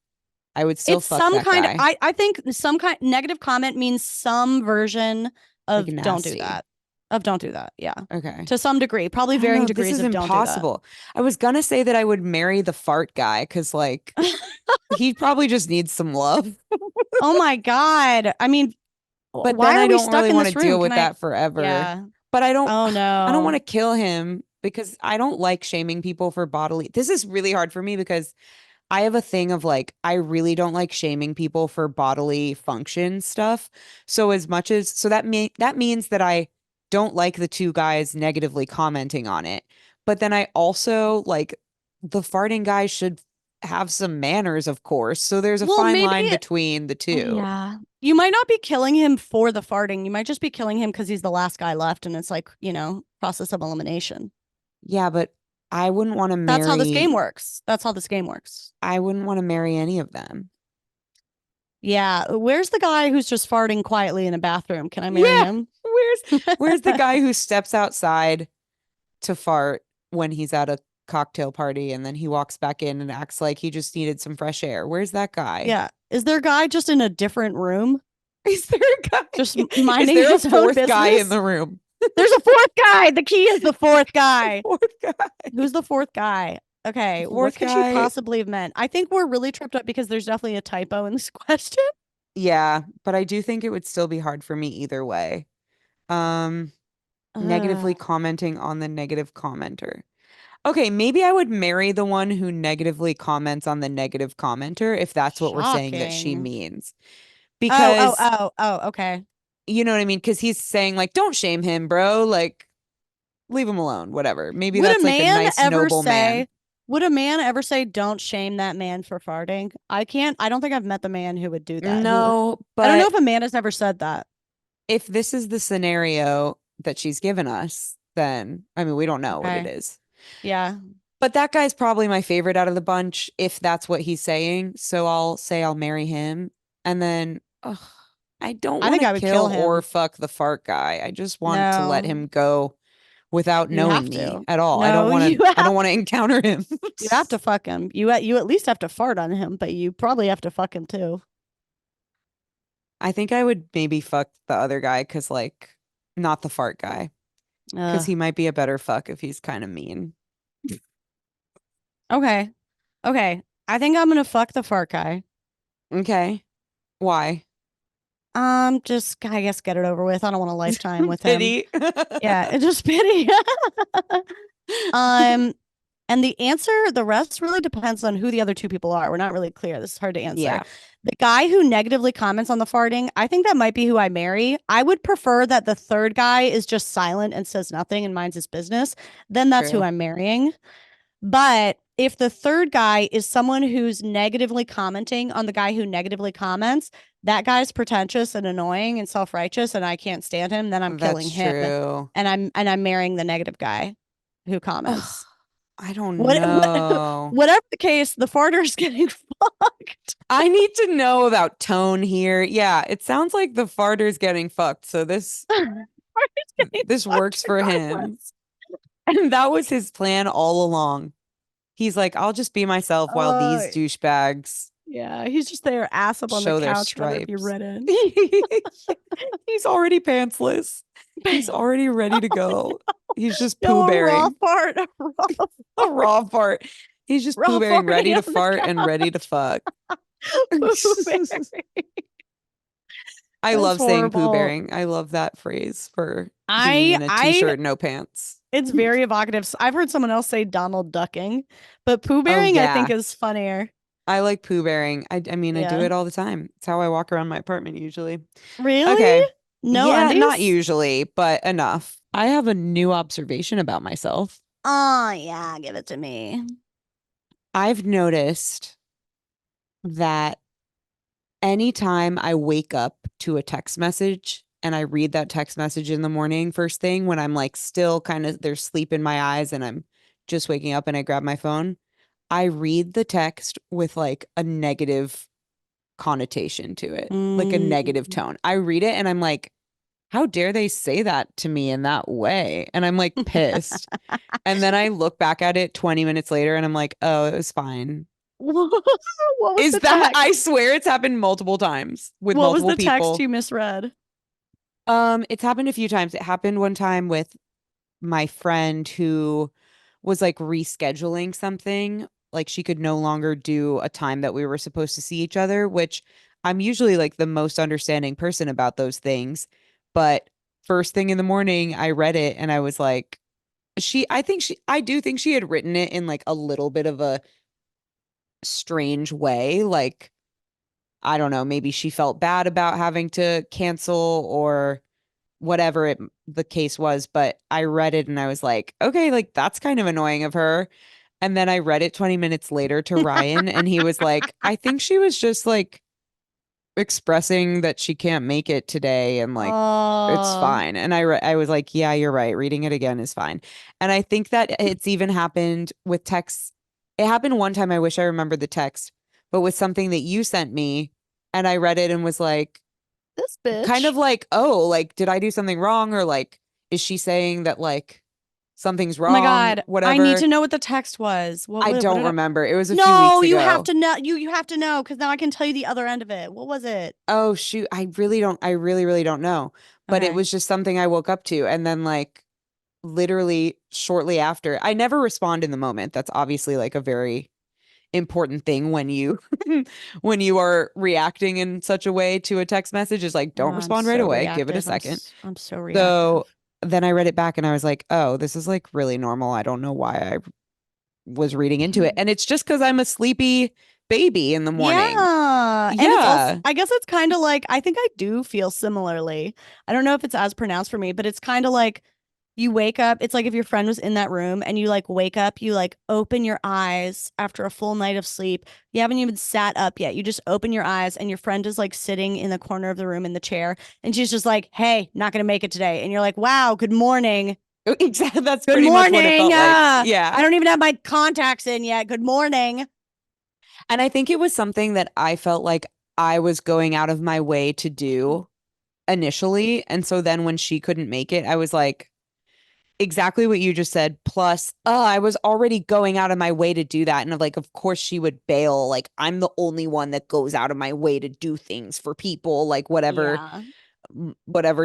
I would still fuck that guy. I think some kind negative comment means some version of like don't do that. Don't do that. Yeah. Okay. To some degree, probably varying degrees this is of impossible. Don't do that. I was going to say that I would marry the fart guy because like he probably just needs some love. Oh my God. I mean, but why then I don't really want to deal with that forever. Yeah. But I don't, oh no, I don't want to kill him because I don't like shaming people for bodily. This is really hard for me because I have a thing of like, I really don't like shaming people for bodily function stuff. So as much as, so that means that I don't like the two guys negatively commenting on it. But then I also like the farting guy should have some manners, of course. So there's a fine line between the two. Yeah. You might not be killing him for the farting. You might just be killing him because he's the last guy left and it's like, you know, process of elimination. Yeah, but I wouldn't want to marry... That's how this game works. That's how this game works. I wouldn't want to marry any of them. Yeah. Where's the guy who's just farting quietly in a bathroom? Can I marry him? Where's the guy who steps outside to fart when he's at a cocktail party and then he walks back in and acts like he just needed some fresh air. Where's that guy? Yeah. Is there a guy just in a different room? Is there a guy just minding his own business? Is there a fourth guy in the room? There's a fourth guy. The key is the fourth guy. Fourth guy. Who's the fourth guy? Okay, what could she possibly have meant? I think we're really tripped up because there's definitely a typo in this question. Yeah, but I do think it would still be hard for me either way. Negatively commenting on the negative commenter. Okay, maybe I would marry the one who negatively comments on the negative commenter if that's what we're saying that she means. Because okay. You know what I mean? Because he's saying like, don't shame him, bro. Like, leave him alone. Whatever. Maybe that's like a nice, noble man. Would a man ever say, don't shame that man for farting? I don't think I've met the man who would do that. No, but I don't know if a man has ever said that. If this is the scenario that she's given us, then, I mean, we don't know what it is. Yeah. But that guy's probably my favorite out of the bunch, if that's what he's saying. So I'll say I'll marry him. And then, I don't want to kill or fuck the fart guy. I just want to let him go without knowing me at all. I don't want to encounter him. You have to fuck him. You at least have to fart on him, but you probably have to fuck him too. I think I would maybe fuck the other guy because, like, not the fart guy. Because he might be a better fuck if he's kind of mean. Okay. I think I'm going to fuck the fart guy. Okay. Why? Just, I guess, get it over with. I don't want a lifetime with him. Yeah, just pity. And the rest really depends on who the other two people are. We're not really clear. This is hard to answer. Yeah. The guy who negatively comments on the farting, I think that might be who I marry. I would prefer that the third guy is just silent and says nothing and minds his business. Then that's who I'm marrying. But if the third guy is someone who's negatively commenting on the guy who negatively comments, that guy's pretentious and annoying and self-righteous and I can't stand him, then I'm killing him. True. And I'm marrying the negative guy who comments. I don't know. Whatever the case, the farter's getting fucked. I need to know about tone here. Yeah, it sounds like the farter's getting fucked. So this works for him. And that was his plan all along. He's like, I'll just be myself while these douchebags. Yeah, he's just there, ass up on the couch, ready to be read in. He's already pantsless. He's already ready to go. He's just poo bearing. A raw fart. He's just poo bearing, ready to fart and ready to fuck. I love saying poo bearing. I love that phrase for being in a t-shirt, no pants. It's very evocative. I've heard someone else say Donald ducking, but poo bearing I think is funnier. I like poo bearing. I mean, I do it all the time. It's how I walk around my apartment usually. Really? Okay. No, yeah, not usually, but enough. I have a new observation about myself. Oh, yeah. Give it to me. I've noticed that anytime I wake up to a text message and I read that text message in the morning, first thing, when I'm like still kind of, there's sleep in my eyes and I'm just waking up and I grab my phone, I read the text with like a negative connotation to it, like a negative tone. I read it and I'm like, how dare they say that to me in that way? And I'm like pissed. And then I look back at it 20 minutes later and I'm like, oh, it was fine. What was that? Text? I swear it's happened multiple times with multiple people. What was the text you misread? It's happened a few times. It happened one time with my friend who was like rescheduling something. Like she could no longer do a time that we were supposed to see each other, which I'm usually like the most understanding person about those things. But first thing in the morning, I read it and I was like, I do think she had written it in like a little bit of a strange way. Like, I don't know, maybe she felt bad about having to cancel or whatever the case was. But I read it and I was like, okay, like that's kind of annoying of her. And then I read it 20 minutes later to Ryan and he was like, I think she was just like expressing that she can't make it today and like it's fine. And I was like, yeah, you're right. Reading it again is fine. And I think that it's even happened with texts. It happened one time. I wish I remembered the text, but with something that you sent me and I read it and was like, this bitch, kind of like, oh, like, did I do something wrong? Or like, is she saying that like something's Oh my wrong, God. whatever. I need to know what the text was. I don't remember. It was a few No, weeks ago. you have to know. You have to know because now I can tell you the other end of it. What was it? Oh, shoot. I really, really don't know. But it Okay. was just something I woke up to. And then like literally shortly after, I never respond in the moment. That's obviously like a very important thing when you when you are reacting in such a way to a text message, is like, don't respond right away. Give it a second. I'm so reactive. So then I read it back and I was like, oh, this is like really normal. I don't know why I was reading into it. And it's just because I'm a sleepy baby in the morning. Yeah. And it's also, I guess it's kind of like, I think I do feel similarly. I don't know if it's as pronounced for me, but it's kind of like you wake up. It's like if your friend was in that room and you like wake up, you like open your eyes after a full night of sleep. You haven't even sat up yet. You just open your eyes and your friend is like sitting in the corner of the room in the chair. And she's just like, hey, not going to make it today. And you're like, wow, good morning. Exactly. That's good pretty morning. Much what it felt like. Yeah. I don't even have my contacts in yet. Good morning. And I think it was something that I felt like I was going out of my way to do initially. And so then when she couldn't make it, I was like, exactly what you just said. Plus, I was already going out of my way to do that. And like, of course she would bail. Like, I'm the only one that goes out of my way to do things for people, like whatever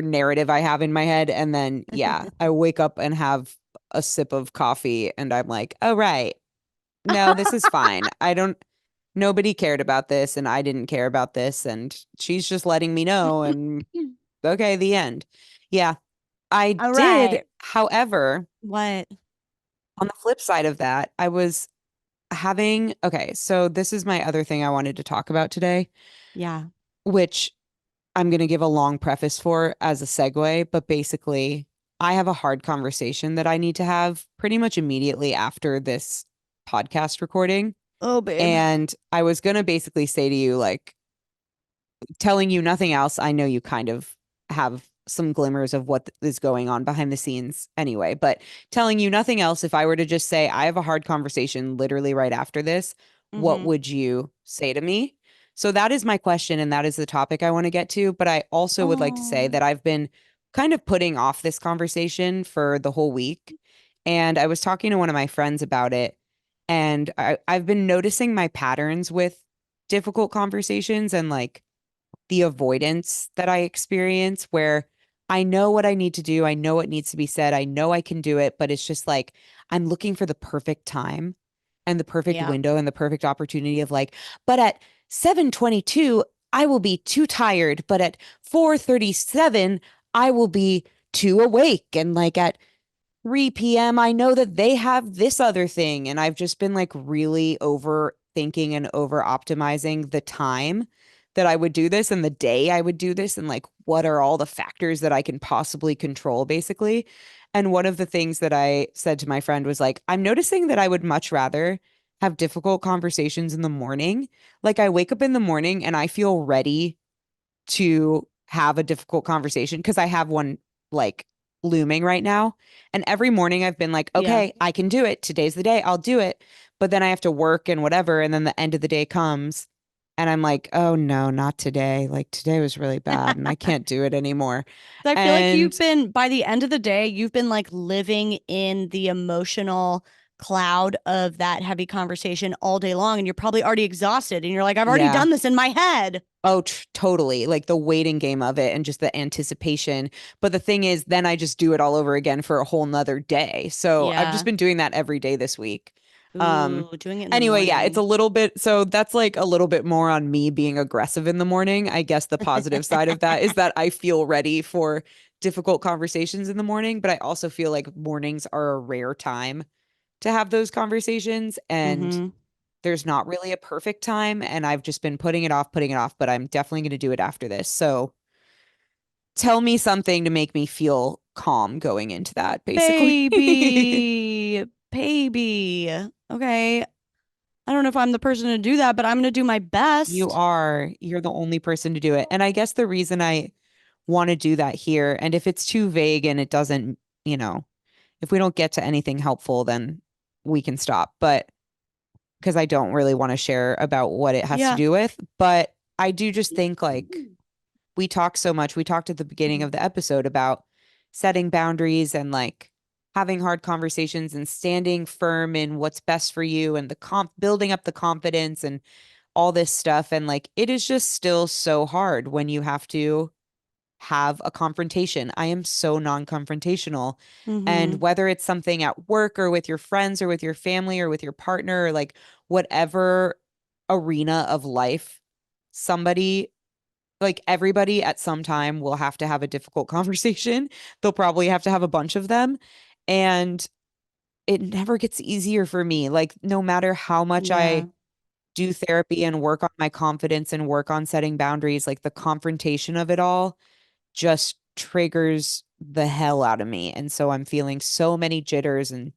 narrative I have in my head. And then, yeah, I wake up and have a sip of coffee and I'm like, oh, right. No, this is fine. Nobody cared about this and I didn't care about this. And she's just letting me know. And okay, the end. Yeah, I did. However, what? On the flip side of that, I was having, okay, so this is my other thing I wanted to talk about today. Yeah. Which I'm going to give a long preface for as a segue, but basically, I have a hard conversation that I need to have pretty much immediately after this podcast recording. Oh, babe. And I was going to basically say to you, like, telling you nothing else, I know you kind of have some glimmers of what is going on behind the scenes anyway, but telling you nothing else, if I were to just say, I have a hard conversation literally right after this, what would you say to me? So that is my question, and that is the topic I want to get to. But I also would like to say that I've been kind of putting off this conversation for the whole week. And I was talking to one of my friends about it. And I've been noticing my patterns with difficult conversations and like the avoidance that I experience, where I know what I need to do. I know what needs to be said. I know I can do it, but it's just like I'm looking for the perfect time and the perfect window and the perfect opportunity of like, but at 7:22, I will be too tired, but at 4:37, I will be too awake. And like at 3 p.m., I know that they have this other thing. And I've just been like really overthinking and over optimizing the time that I would do this and the day I would do this and like what are all the factors that I can possibly control, basically. And one of the things that I said to my friend was like, I'm noticing that I would much rather have difficult conversations in the morning. Like I wake up in the morning and I feel ready to have a difficult conversation because I have one like looming right now. And every morning I've been like, okay, I can do it. Today's the day. I'll do it. But then I have to work and whatever. And then the end of the day comes and I'm like, oh no, not today. Like today was really bad and I can't do it anymore. I feel like you've been, by the end of the day, you've been like living in the emotional cloud of that heavy conversation all day long. And you're probably already exhausted. And you're like, I've already done this in my head. Oh, totally. Like the waiting game of it and just the anticipation. But the thing is, then I just do it all over again for a whole nother day. So I've just been doing that every day this week. Doing it in the morning. Yeah, it's a little bit, so that's like a little bit more on me being aggressive in the morning. I guess the positive side of that is that I feel ready for difficult conversations in the morning, but I also feel like mornings are a rare time to have those conversations, and there's not really a perfect time, and I've just been putting it off, but I'm definitely going to do it after this. So tell me something to make me feel calm going into that, basically. Baby. Okay. I don't know if I'm the person to do that, but I'm going to do my best. You are. You're the only person to do it. And I guess the reason I want to do that here, and if it's too vague and it doesn't, if we don't get to anything helpful, then we can stop. But because I don't really want to share about what it has to do with. But I do just think like we talk so much. We talked at the beginning of the episode about setting boundaries and like having hard conversations and standing firm in what's best for you and building up the confidence and all this stuff. And like, it is just still so hard when you have to have a confrontation. I am so non-confrontational. And whether it's something at work or with your friends or with your family or with your partner, or like whatever arena of life, somebody, like everybody at some time will have to have a difficult conversation. They'll probably have to have a bunch of them. And it never gets easier for me. Like, no matter how much I do therapy and work on my confidence and work on setting boundaries, like the confrontation of it all just triggers the hell out of me. And so I'm feeling so many jitters and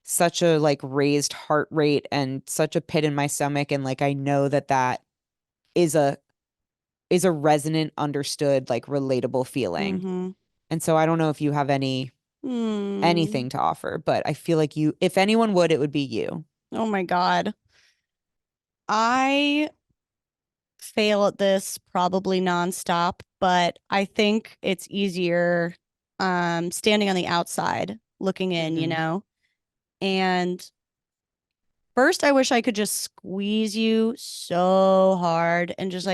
such a like raised heart rate and such a pit in my stomach. And like, I know that that is a resonant, understood, like relatable feeling. And so I don't know if you have anything to offer, but I feel like if anyone would, it would be you. Oh my God. I fail at this probably nonstop, but I think it's easier standing on the outside looking in, you know? And first I wish I could just squeeze you so hard and just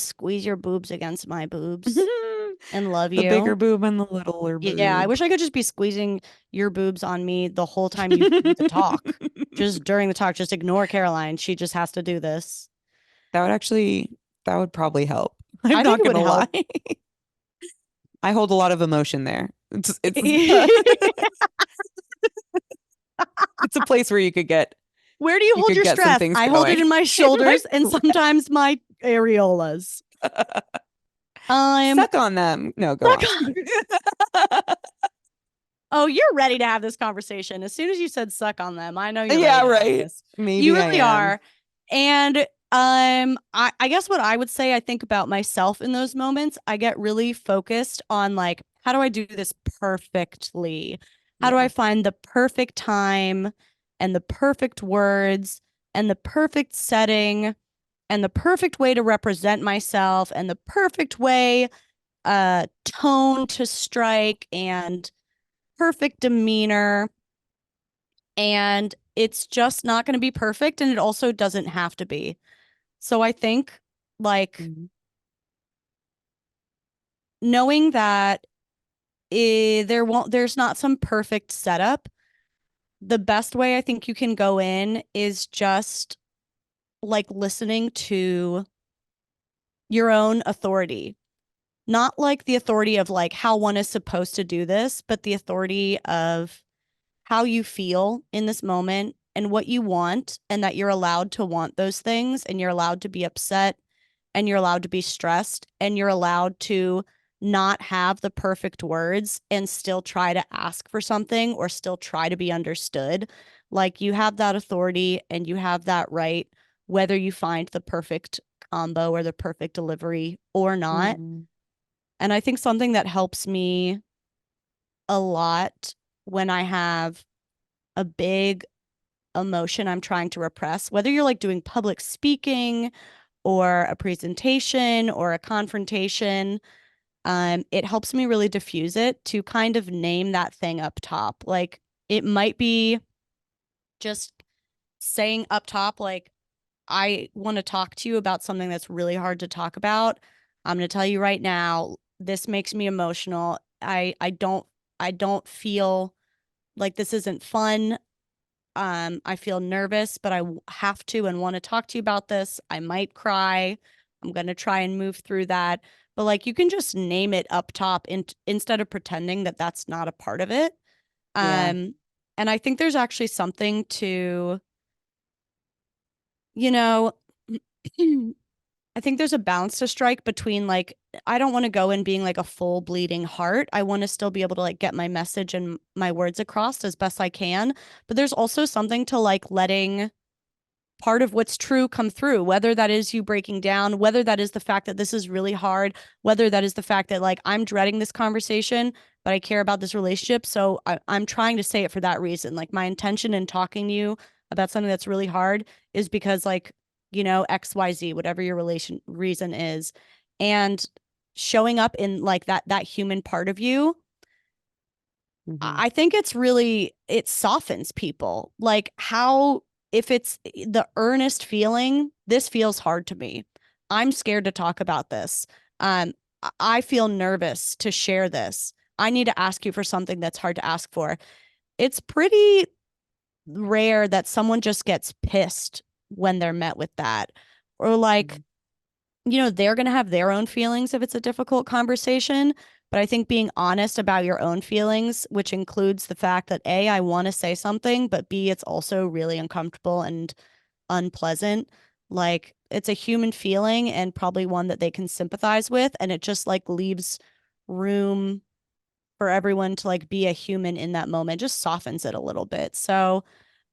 squeeze your boobs against my boobs and love you. The bigger boob and the littler boob. Yeah, I wish I could just be squeezing your boobs on me the whole time you do the talk. Just during the talk, just ignore Caroline. She just has to do this. That would probably help. I'm I not think it would gonna lie. help. I hold a lot of emotion there. It's it's a place where you could get. Where do you hold your stress? I hold it in my shoulders and sometimes my areolas. Suck on them. No, go on. Oh, you're ready to have this conversation. As soon as you said suck on them, I know you're ready to have this. Maybe you really I am. are. And I guess what I would say I think about myself in those moments, I get really focused on like, how do I do this perfectly? How do I find the perfect time and the perfect words and the perfect setting and the perfect way to represent myself and the perfect way tone to strike and perfect demeanor. And it's just not going to be perfect, and it also doesn't have to be. So I think like knowing that there's not some perfect setup, the best way I think you can go in is just like listening to your own authority. Not like the authority of like how one is supposed to do this, but the authority of how you feel in this moment and what you want, and that you're allowed to want those things, and you're allowed to be upset, and you're allowed to be stressed, and you're allowed to not have the perfect words and still try to ask for something or still try to be understood. Like, you have that authority and you have that right, whether you find the perfect combo or the perfect delivery or not. And I think something that helps me a lot when I have a big emotion I'm trying to repress, whether you're like doing public speaking or a presentation or a confrontation, it helps me really diffuse it to kind of name that thing up top. Like, it might be just saying up top, like, I want to talk to you about something that's really hard to talk about. I'm going to tell you right now, this makes me emotional. I don't feel like this isn't fun. I feel nervous, but I have to and want to talk to you about this. I might cry. I'm going to try and move through that. But like, you can just name it up top instead of pretending that that's not a part of it. And I think there's actually something to, you know, I think there's a balance to strike between like, I don't want to go in being like a full bleeding heart. I want to still be able to like get my message and my words across as best I can. But there's also something to like letting part of what's true come through, whether that is you breaking down, whether that is the fact that this is really hard, whether that is the fact that like I'm dreading this conversation, but I care about this relationship. So I'm trying to say it for that reason. Like, my intention in talking to you about something that's really hard is because like, you know, XYZ, whatever your reason is, and showing up in like that human part of you I think it softens people. Like if it's the earnest feeling, this feels hard to me. I'm scared to talk about this. Um, I feel nervous to share this. I need to ask you for something that's hard to ask for. It's pretty rare that someone just gets pissed when they're met with that. Or like, they're going to have their own feelings if it's a difficult conversation. But I think being honest about your own feelings, which includes the fact that A, I want to say something, but B, it's also really uncomfortable and unpleasant. Like it's a human feeling and probably one that they can sympathize with. And it just like leaves room for everyone to like be a human in that moment, just softens it a little bit. So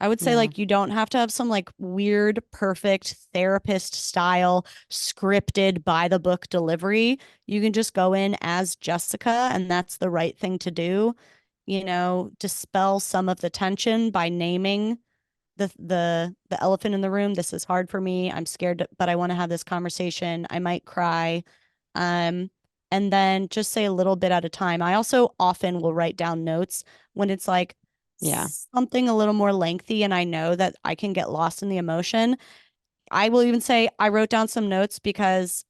I would say like you don't have to have some like weird, perfect therapist style scripted by the book delivery. You can just go in as Jessica, and that's the right thing to do. Dispel some of the tension by naming the elephant in the room. This is hard for me. I'm scared, but I want to have this conversation. I might cry. Um, and then just say a little bit at a time. I also often will write down notes when it's like something a little more lengthy and I know that I can get lost in the emotion. I will even say I wrote down some notes because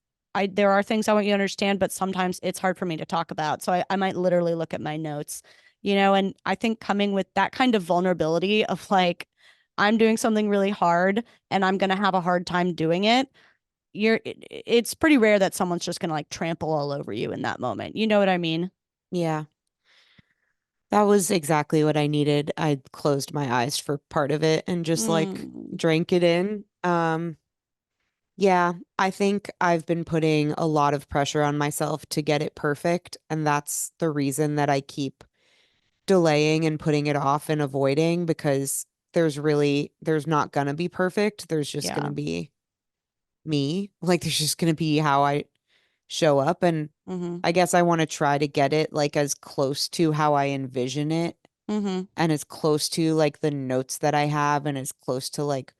there are things I want you to understand, but sometimes it's hard for me to talk about. So I might literally look at my notes, and I think coming with that kind of vulnerability of like, I'm doing something really hard and I'm going to have a hard time doing it. It's pretty rare that someone's just going to like trample all over you in that moment. You know what I mean? Yeah. That was exactly what I needed. I closed my eyes for part of it and just like drank it in. Yeah, I think I've been putting a lot of pressure on myself to get it perfect, and that's the reason that I keep delaying and putting it off and avoiding because there's not gonna be perfect. There's just gonna be me. Like there's just gonna be how I show up. And I guess I want to try to get it like as close to how I envision it and as close to like the notes that I have and as close to like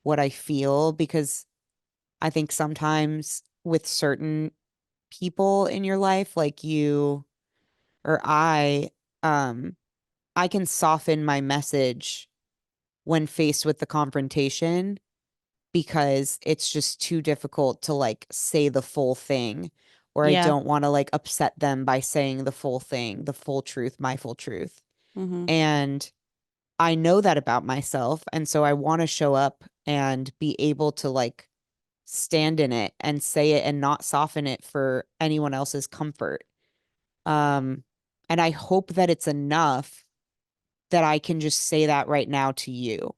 what I feel, because I think sometimes with certain people in your life, like you or I can soften my message when faced with the confrontation because it's just too difficult to like say the full thing, or I don't want to like upset them by saying the full thing, the full truth, my full truth. And I know that about myself. And so I want to show up and be able to like stand in it and say it and not soften it for anyone else's comfort. Um, and I hope that it's enough that I can just say that right now to you.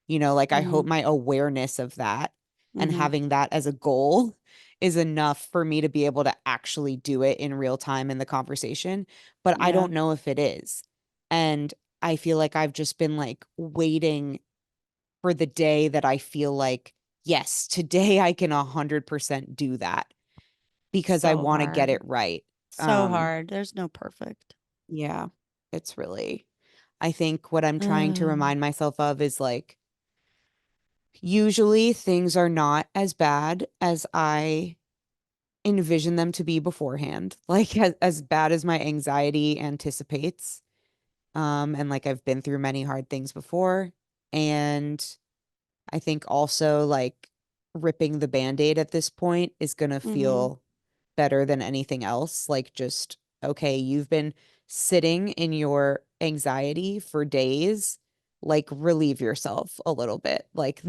Like I hope my awareness of that and having that as a goal is enough for me to be able to actually do it in real time in the conversation. But I don't know if it is. And I feel like I've just been like waiting for the day that I feel like, yes, today I can 100% do that because I want to get it right. So hard. There's no perfect. Yeah, it's really, I think what I'm trying to remind myself of is like, usually things are not as bad as I envision them to be beforehand. Like as bad as my anxiety anticipates. And like I've been through many hard things before. And I think also like ripping the band-aid at this point is gonna feel better than anything else. Like just, okay, you've been sitting in your anxiety for days, like relieve yourself a little bit. Like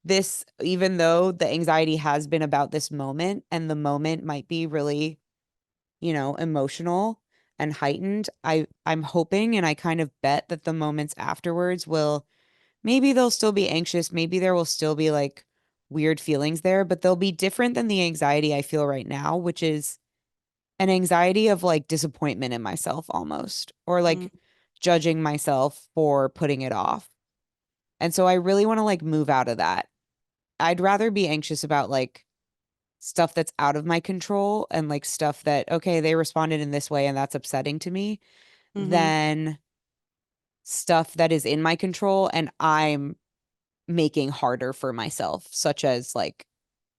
this, even though the anxiety has been about this moment and the moment might be really, emotional and heightened, I'm hoping and I kind of bet that the moments afterwards will, maybe they'll still be anxious, maybe there will still be like weird feelings there, but they'll be different than the anxiety I feel right now, which is an anxiety of like disappointment in myself almost, or like judging myself for putting it off. And so I really want to like move out of that. I'd rather be anxious about like stuff that's out of my control and like stuff that, okay, they responded in this way and that's upsetting to me, than stuff that is in my control and I'm making harder for myself, such as like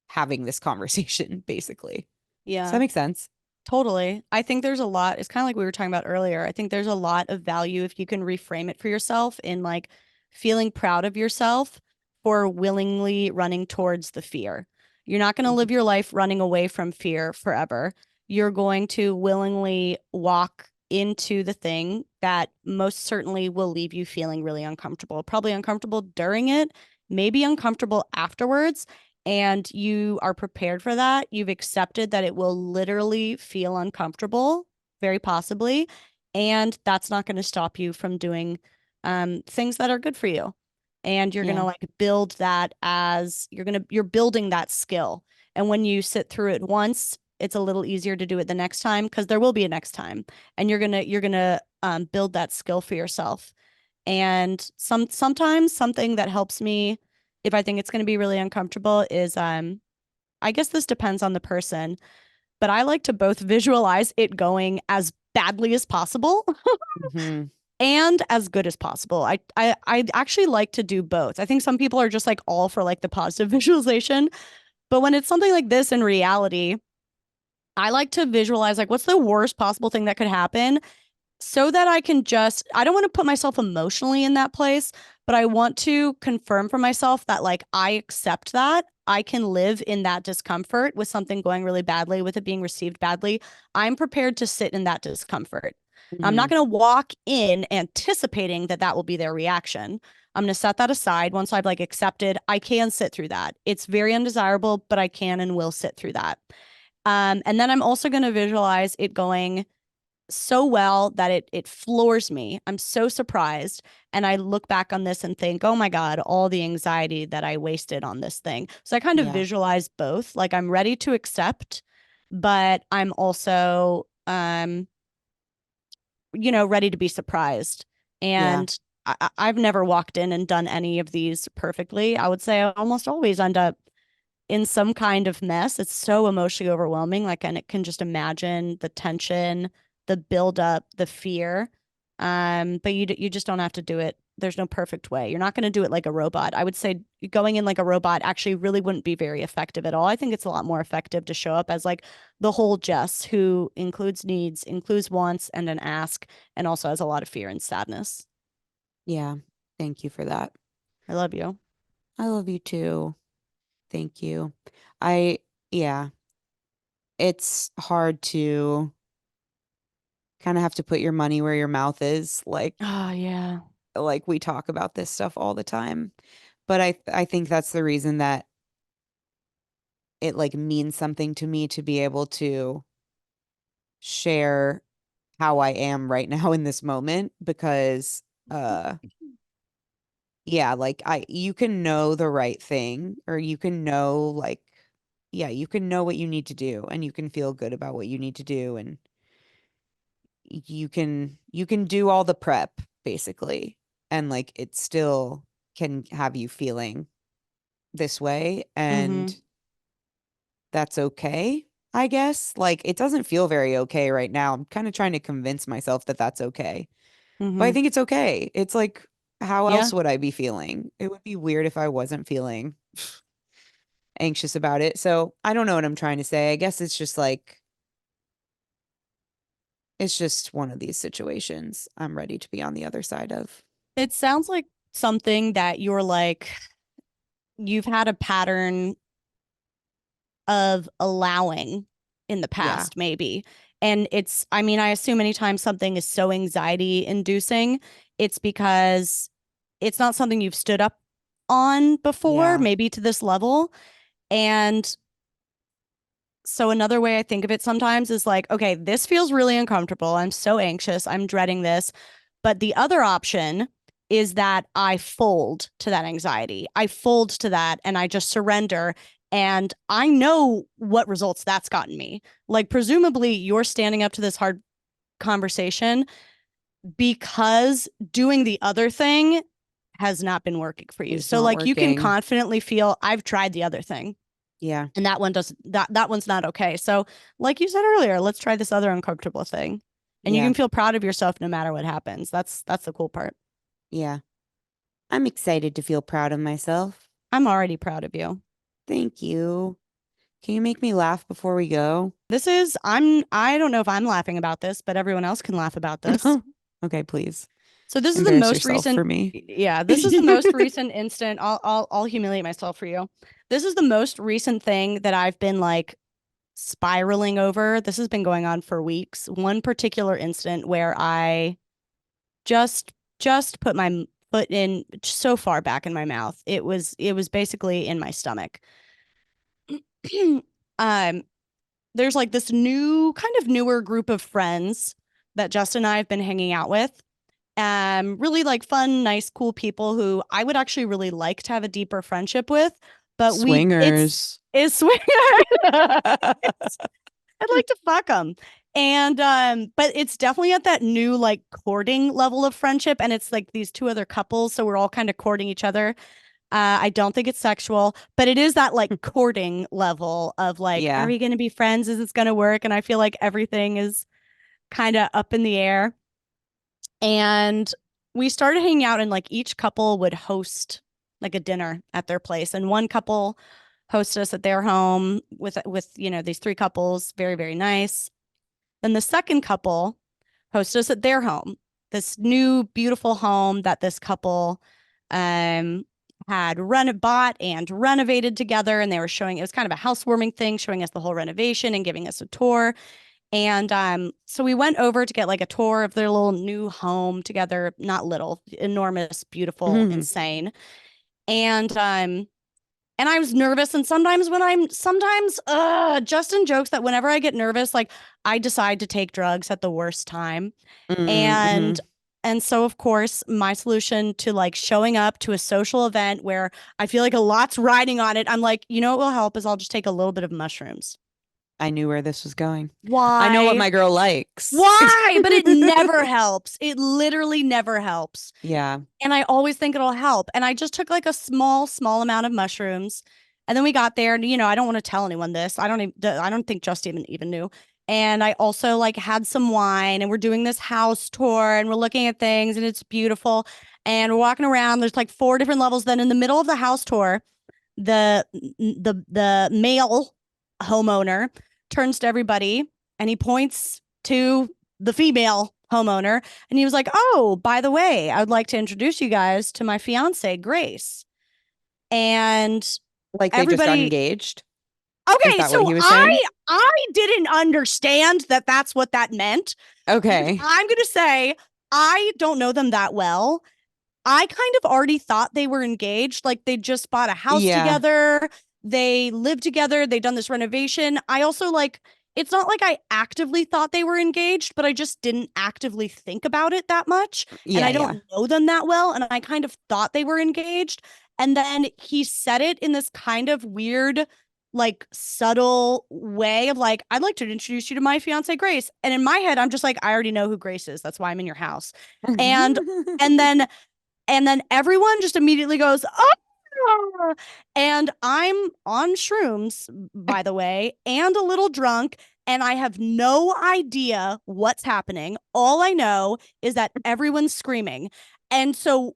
having this conversation, basically. Does that Yeah. make sense? Totally. I think there's a lot. It's kind of like we were talking about earlier. I think there's a lot of value if you can reframe it for yourself in like feeling proud of yourself for willingly running towards the fear. You're not going to live your life running away from fear forever. You're going to willingly walk into the thing that most certainly will leave you feeling really uncomfortable, probably uncomfortable during it, maybe uncomfortable afterwards, and you are prepared for that. You've accepted that it will literally feel uncomfortable, very possibly, and that's not going to stop you from doing things that are good for you. And you're going to like build that as you're building that skill. And when you sit through it once, it's a little easier to do it the next time because there will be a next time, and you're gonna build that skill for yourself. And sometimes something that helps me if I think it's going to be really uncomfortable is I guess this depends on the person, but I like to both visualize it going as badly as possible Mm-hmm. and as good as possible. I actually like to do both. I think some people are just like all for like the positive visualization, but when it's something like this in reality, I like to visualize like what's the worst possible thing that could happen so that I don't want to put myself emotionally in that place, but I want to confirm for myself that like I accept that I can live in that discomfort with something going really badly, with it being received badly. I'm prepared to sit in that discomfort. I'm not Mm-hmm. going to walk in anticipating that that will be their reaction. I'm going to set that aside once I've like accepted I can sit through that. It's very undesirable, but I can and will sit through that. And then I'm also going to visualize it going so well that it floors me. I'm so surprised. And I look back on this and think, oh my God, all the anxiety that I wasted on this thing. So I kind of Yeah. visualize both. Like I'm ready to accept, but I'm also ready to be surprised. Yeah. And I've never walked in and done any of these perfectly. I would say I almost always end up in some kind of mess. It's so emotionally overwhelming. Like, and it can just imagine the tension, the buildup, the fear. But you just don't have to do it. There's no perfect way. You're not going to do it like a robot. I would say going in like a robot actually really wouldn't be very effective at all. I think it's a lot more effective to show up as like the whole Jess who includes needs, includes wants, and an ask, and also has a lot of fear and sadness. Yeah. Thank you for that. I love you. I love you too. Thank you. I, yeah, it's hard to kind of have to put your money where your mouth is. Oh, yeah. Like we talk about this stuff all the time. But I think that's the reason that it like means something to me to be able to share how I am right now in this moment because yeah, like you can know the right thing or you can know like yeah, you can know what you need to do and you can feel good about what you need to do and you can do all the prep basically and like it still can have you feeling this way Mm-hmm. and that's okay, I guess. Like it doesn't feel very okay right now. I'm kind of trying to convince myself that that's okay. But I Mm-hmm. think it's okay. It's like how else Yeah. would I be feeling? It would be weird if I wasn't feeling anxious about it. So, I don't know what I'm trying to say. I guess it's just like it's just one of these situations I'm ready to be on the other side of. It sounds like something that you're like, you've had a pattern of allowing in the Yeah. past, maybe. And I mean, I assume anytime something is so anxiety inducing, it's because it's not something you've stood up on before, Yeah. maybe to this level. And so another way I think of it sometimes is like, okay, this feels really uncomfortable. I'm so anxious. I'm dreading this. But the other option is that I fold to that anxiety. I fold to that and I just surrender. And I know what results that's gotten me. Like, presumably, you're standing up to this hard conversation because doing the other thing has not been working for you. It's So, not like, you can working. confidently feel, I've tried the other thing Yeah. and that one does that one's not okay. So, like you said earlier, let's try this other uncomfortable thing. And you Yeah. can feel proud of yourself no matter what happens. That's the cool part. Yeah. I'm excited to feel proud of myself. I'm already proud of you. Thank you. Can you make me laugh before we go? I don't know if I'm laughing about this, but everyone else can laugh about this. Okay, please. So this is the most recent for me. Yeah, this is the most recent instant. I'll humiliate myself for you. This is the most recent thing that I've been like spiraling over. This has been going on for weeks. One particular instant where I just put my foot in so far back in my mouth. It was basically in my stomach. There's like this newer group of friends that Justin and I have been hanging out with. Really like fun, nice, cool people who I would actually really like to have a deeper friendship with. But swingers. It's swingers. I'd like to fuck them. And but it's definitely at that new like courting level of friendship, and it's like these two other couples, so we're all kind of courting each other. I don't think it's sexual, but it is that like courting level of like, are we going to be friends? Is this going to work? And I feel like everything is kind of up in the air. And we started hanging out, and like each couple would host like a dinner at their place, and one couple hosted us at their home with these three couples, very, very nice. Then the second couple hosted us at their home, this new beautiful home that this couple had bought and renovated together, and they were showing, it was kind of a housewarming thing, showing us the whole renovation and giving us a tour. And so we went over to get like a tour of their little new home together. Not little, enormous, beautiful, insane. And I was nervous. And sometimes Justin jokes that whenever I get nervous, like I decide to take drugs at the worst time. And so, of course, my solution to like showing up to a social event where I feel like a lot's riding on it, I'm like, you know what will help is I'll just take a little bit of mushrooms. I knew where this was going. Why? I know what my girl likes. Why? But it never helps. It literally never helps. Yeah. And I always think it'll help. And I just took like a small amount of mushrooms. And then we got there, and I don't want to tell anyone this. I don't think Justin even knew. And I also like had some wine, and we're doing this house tour, and we're looking at things, and it's beautiful. And we're walking around. There's like 4 different levels. Then in the middle of the house tour, the male homeowner turns to everybody, and he points to the female homeowner, and he was like, "Oh, by the way, I would like to introduce you guys to my fiance, Grace." And like they just got engaged. Okay, so I didn't understand that that's what that meant. Okay. I'm going to say I don't know them that well. I kind of already thought they were engaged. Like they just bought a house together. They lived together. They'd done this renovation. I also like, it's not like I actively thought they were engaged, but I just didn't actively think about it that much. And I don't know them that well. And I kind of thought they were engaged. And then he said it in this kind of weird, like subtle way of like, I'd like to introduce you to my fiance, Grace. And in my head, I'm just like, I already know who Grace is. That's why I'm in your house. And then everyone just immediately goes, "Oh," and I'm on shrooms, by the way, and a little drunk. And I have no idea what's happening. All I know is that everyone's screaming. And so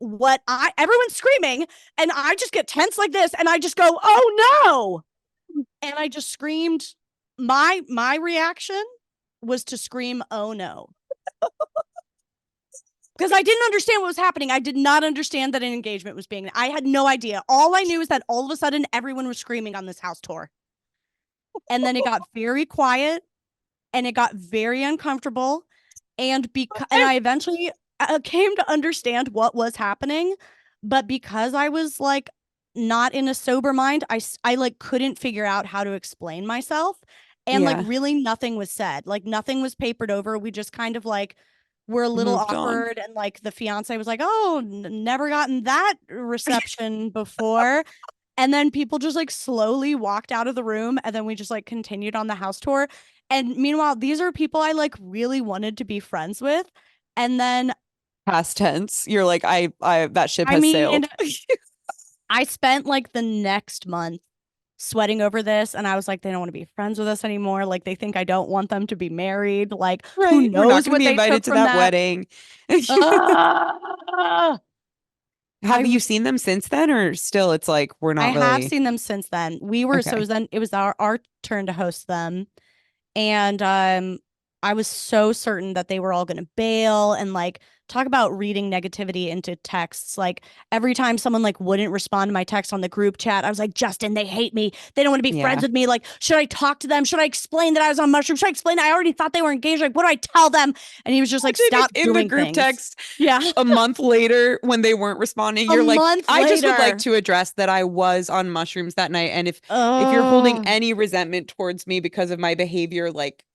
everyone's screaming, and I just get tense like this, and I just go, "Oh no." And I just screamed. My reaction was to scream, "Oh no." Because I didn't understand what was happening. I did not understand that an engagement was being. I had no idea. All I knew is that all of a sudden everyone was screaming on this house tour. And then it got very quiet, and it got very uncomfortable. And I eventually came to understand what was happening. But because I was like not in a sober mind, I like couldn't figure out how to explain myself. And like really nothing was said. Like nothing was papered over. We just kind of like were a little awkward. And like the fiance was like, "Oh, never gotten that reception before." And then people just like slowly walked out of the room, and then we just like continued on the house tour. And meanwhile, these are people I like really wanted to be friends with. And then past tense, you're like, I that ship has sailed. I spent like the next month sweating over this, and I was like, they don't want to be friends with us anymore. Like they think I don't want them to be married. Like who knows what they invited to that wedding. Have you seen them since then, or still it's like we're not really? I have seen them since then. So it was our turn to host them. And I was so certain that they were all going to bail, and like talk about reading negativity into texts. Like every time someone like wouldn't respond to my text on the group chat, I was like, Justin, they hate me. They don't want to be friends with me. Like, should I talk to them? Should I explain that I was on mushrooms? Should I explain I already thought they were engaged? Like, what do I tell them? And he was just like, stop in doing the group things. text. Yeah. A month later when they weren't responding, you're like, I just would like to address that I was on mushrooms that night. And if you're holding any resentment towards me because of my behavior, like,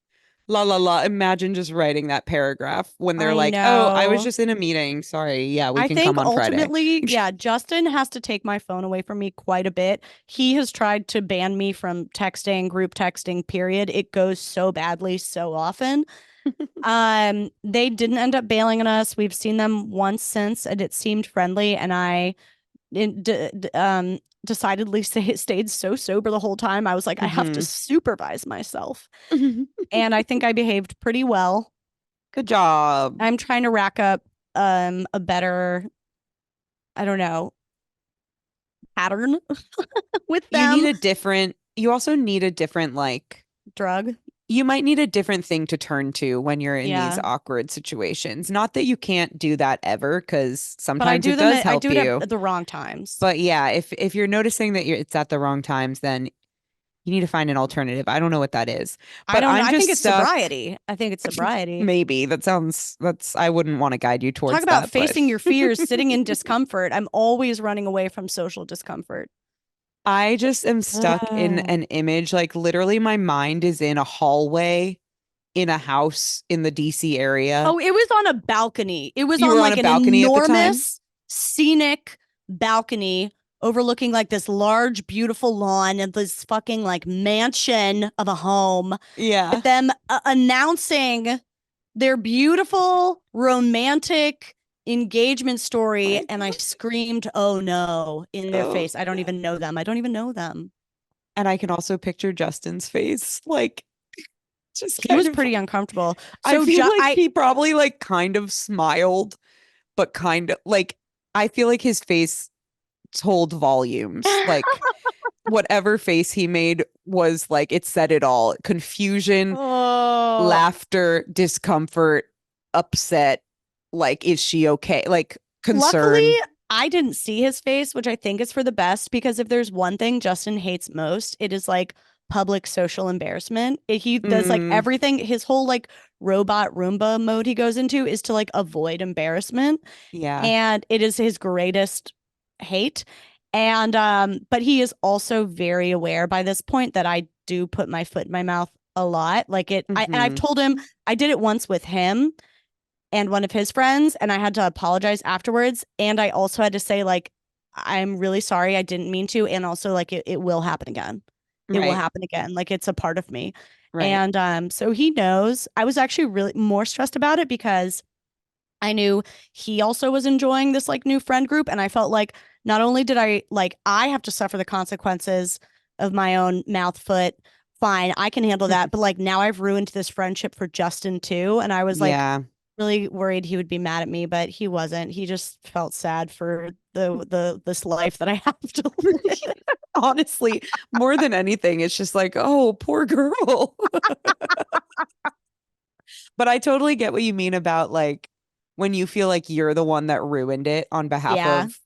la la la. Imagine just writing that paragraph when they're like, "Oh, I was just in a meeting. Sorry. Yeah, we can come on ultimately, Friday." Yeah, Justin has to take my phone away from me quite a bit. He has tried to ban me from texting, group texting, period. It goes so badly so often. They didn't end up bailing on us. We've seen them once since, and it seemed friendly. And I decidedly stayed so sober the whole time. I was like, I have to supervise myself. And I think I behaved pretty well. Good job. I'm trying to rack up a better, I don't know, pattern with them. You also need a different like drug. You might need a different thing to turn to when you're in these awkward situations. Not that you can't do that ever, because sometimes it does help you. I do it at the wrong times. But yeah, if you're noticing that it's at the wrong times, then you need to find an alternative. I don't know what that is. But I think it's sobriety. I think it's sobriety. Maybe. I wouldn't want to guide you towards that. Talk about facing your fears, sitting in discomfort. I'm always running away from social discomfort. I just am stuck in an image. Like literally my mind is in a hallway in a house in the DC area. Oh, it was on a balcony. It was on like an enormous scenic balcony overlooking like this large, beautiful lawn and this fucking like mansion of a home. Yeah. With them announcing their beautiful, romantic engagement story. And I screamed, oh no, in their face. I don't even know them. And I can also picture Justin's face. Like, he was pretty uncomfortable. So I feel like he probably like kind of smiled, but kind of like, I feel like his face told volumes. Like whatever face he made was like, it said it all. Confusion, laughter, discomfort, upset. Like, is she okay? Like, concern. Luckily, I didn't see his face, which I think is for the best, because if there's one thing Justin hates most, it is like public social embarrassment. He does like everything. His whole like robot Roomba mode he goes into is to like avoid embarrassment. Yeah. And it is his greatest hate. And but he is also very aware by this point that I do put my foot in my mouth a lot. Like and I've told him, I did it once with him and one of his friends, and I had to apologize afterwards. And I also had to say, like, I'm really sorry, I didn't mean to. And also, like, it will happen again. It will happen again. Like, it's a part of me. Right. And so he knows. I was actually really more stressed about it because I knew he also was enjoying this like new friend group. And I felt like not only did I have to suffer the consequences of my own mouth foot. Fine, I can handle that. But like now I've ruined this friendship for Justin too. And I was like really worried he would be mad at me, but he wasn't. He just felt sad for this life that I have to live. Honestly, more than anything, it's just like, oh, poor girl. But I totally get what you mean about like when you feel like you're the one that ruined it on behalf of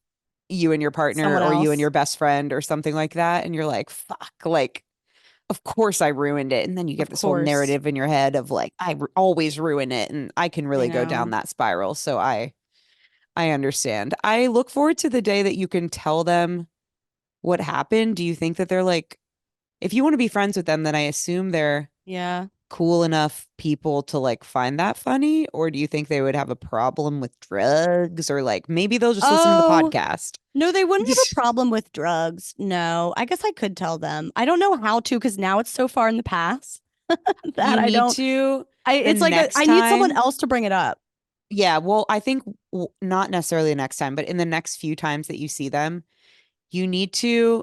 you and your partner or you and your best friend or something like that. And you're like, fuck, like, of course I ruined it. And then you get this whole narrative in your head of like, I always ruin it. And I can really go down that spiral. So I understand. I look forward to the day that you can tell them what happened. Do you think that they're like, if you want to be friends with them, then I assume they're cool enough people to like find that funny? Or do you think they would have a problem with drugs, or like maybe they'll just listen to the podcast? No, they wouldn't have a problem with drugs. No, I guess I could tell them. I don't know how to, because now it's so far in the past that I don't. It's like I need someone else to bring it up. Yeah, well, I think not necessarily the next time, but in the next few times that you see them, you need to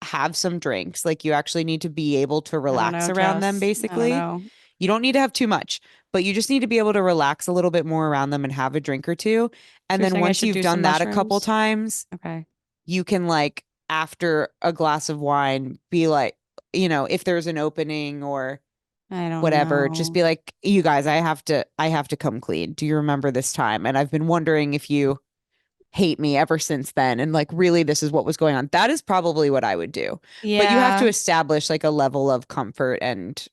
have some drinks. Like you actually need to be able to relax around them, basically. You don't need to have too much, but you just need to be able to relax a little bit more around them and have a drink or two. And then once you've done that a couple times, okay, you can like after a glass of wine be like, you know, if there's an opening or I don't whatever, know. just be like, you guys, I have to come clean. Do you remember this time? And I've been wondering if you hate me ever since then. And like, really, this is what was going on. That is probably what I would do. Yeah. But you have to establish like a level of comfort and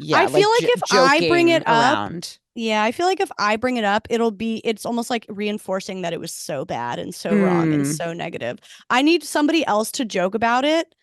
I feel like if I bring it around. Up, yeah, I feel like if I bring it up, it's almost like reinforcing that it was so bad and so wrong and so negative. I need somebody else to joke about it.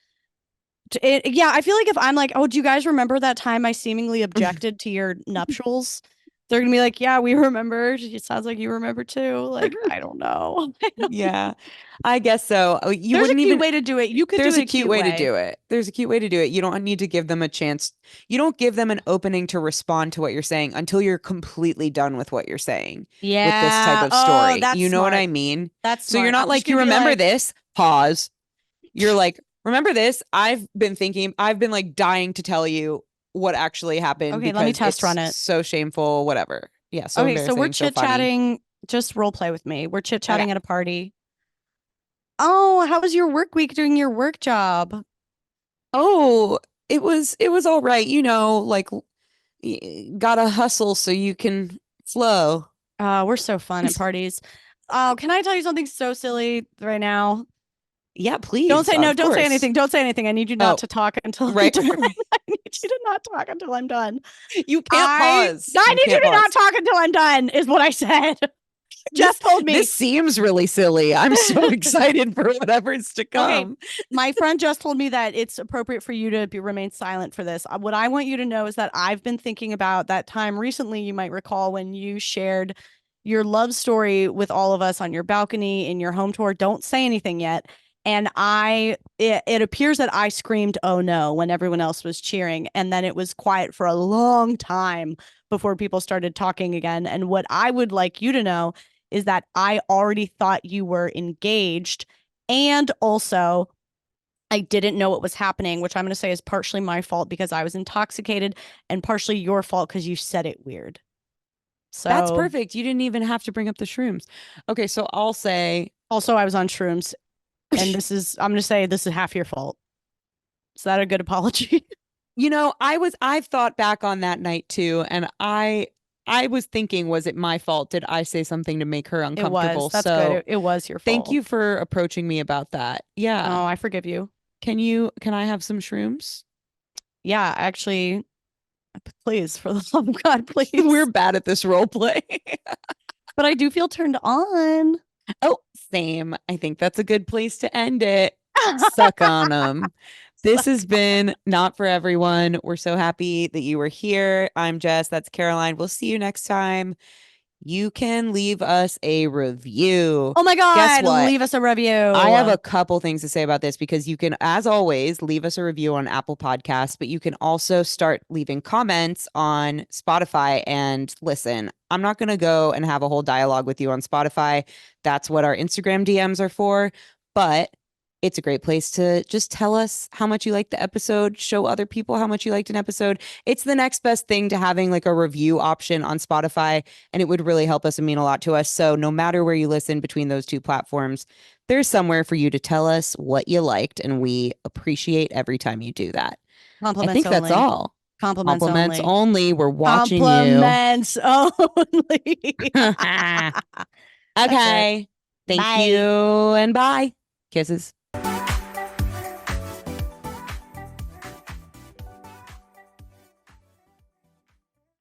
Yeah, I feel like if I'm like, oh, do you guys remember that time I seemingly objected to your nuptials? They're gonna be like, yeah, we remember. It sounds like you remember too. Like, I don't know. Yeah, I guess so. There's a cute way to do it. You could do it There's a cute way to do it. There's a cute way to do it. You don't need to give them a chance. You don't give them an opening to respond to what you're saying until you're completely done with what you're saying. Yeah. With this type of story. That's you know smart. what I mean? That's so you're not like, you remember this? Pause. You're like, remember this? I've been like dying to tell you what actually happened. Okay, let me test run it. So shameful, whatever. Yeah. So okay, so we're chit-chatting. Just role play with me. We're chit-chatting at a party. Oh, how was your work week doing your work job? Oh, it was all right. You know, like gotta hustle so you can flow. We're so fun at parties. Oh, can I tell you something so silly right now? Yeah, please. Don't say Don't say anything. Don't say anything. I need you not to talk until I'm done. I need you to not talk until I'm done. You can't pause. I need you to not talk until I'm done, is what I said. Jess told me. This seems really silly. I'm so excited for whatever's to come. Okay. My friend just told me that it's appropriate for you to remain silent for this. What I want you to know is that I've been thinking about that time recently, you might recall, when you shared your love story with all of us on your balcony in your home tour. Don't say anything yet. And it appears that I screamed, "Oh no," when everyone else was cheering. And then it was quiet for a long time before people started talking again. And what I would like you to know is that I already thought you were engaged. And also, I didn't know what was happening, which I'm going to say is partially my fault because I was intoxicated and partially your fault because you said it weird. So that's perfect. You didn't even have to bring up the shrooms. Okay, so I'll say. Also, I was on shrooms. And I'm going to say this is half your fault. Is that a good apology? You know, I've thought back on that night too. And I was thinking, was it my fault? Did I say something to make her uncomfortable? It was. That's good. It was your fault. Thank you for approaching me about that. Yeah. Oh, I forgive you. Can I have some shrooms? Yeah, actually, please, for the love of God, please. We're bad at this role play. But I do feel turned on. Oh, same. I think that's a good place to end it. Suck on them. This has been Not For Everyone. We're so happy that you were here. I'm Jess. That's Caroline. We'll see you next time. You can leave us a review. Oh my God. Guess what? Leave us a review. I have a couple things to say about this because you can, as always, leave us a review on Apple Podcasts, but you can also start leaving comments on Spotify. And listen, I'm not going to go and have a whole dialogue with you on Spotify. That's what our Instagram DMs are for. But it's a great place to just tell us how much you liked the episode, show other people how much you liked an episode. It's the next best thing to having like a review option on Spotify, and it would really help us and mean a lot to us. So no matter where you listen between those two platforms, there's somewhere for you to tell us what you liked, and we appreciate every time you do that. Compliments I think only. That's all. Compliments only. We're watching Compliments only. Okay. Thank you and bye. Kisses.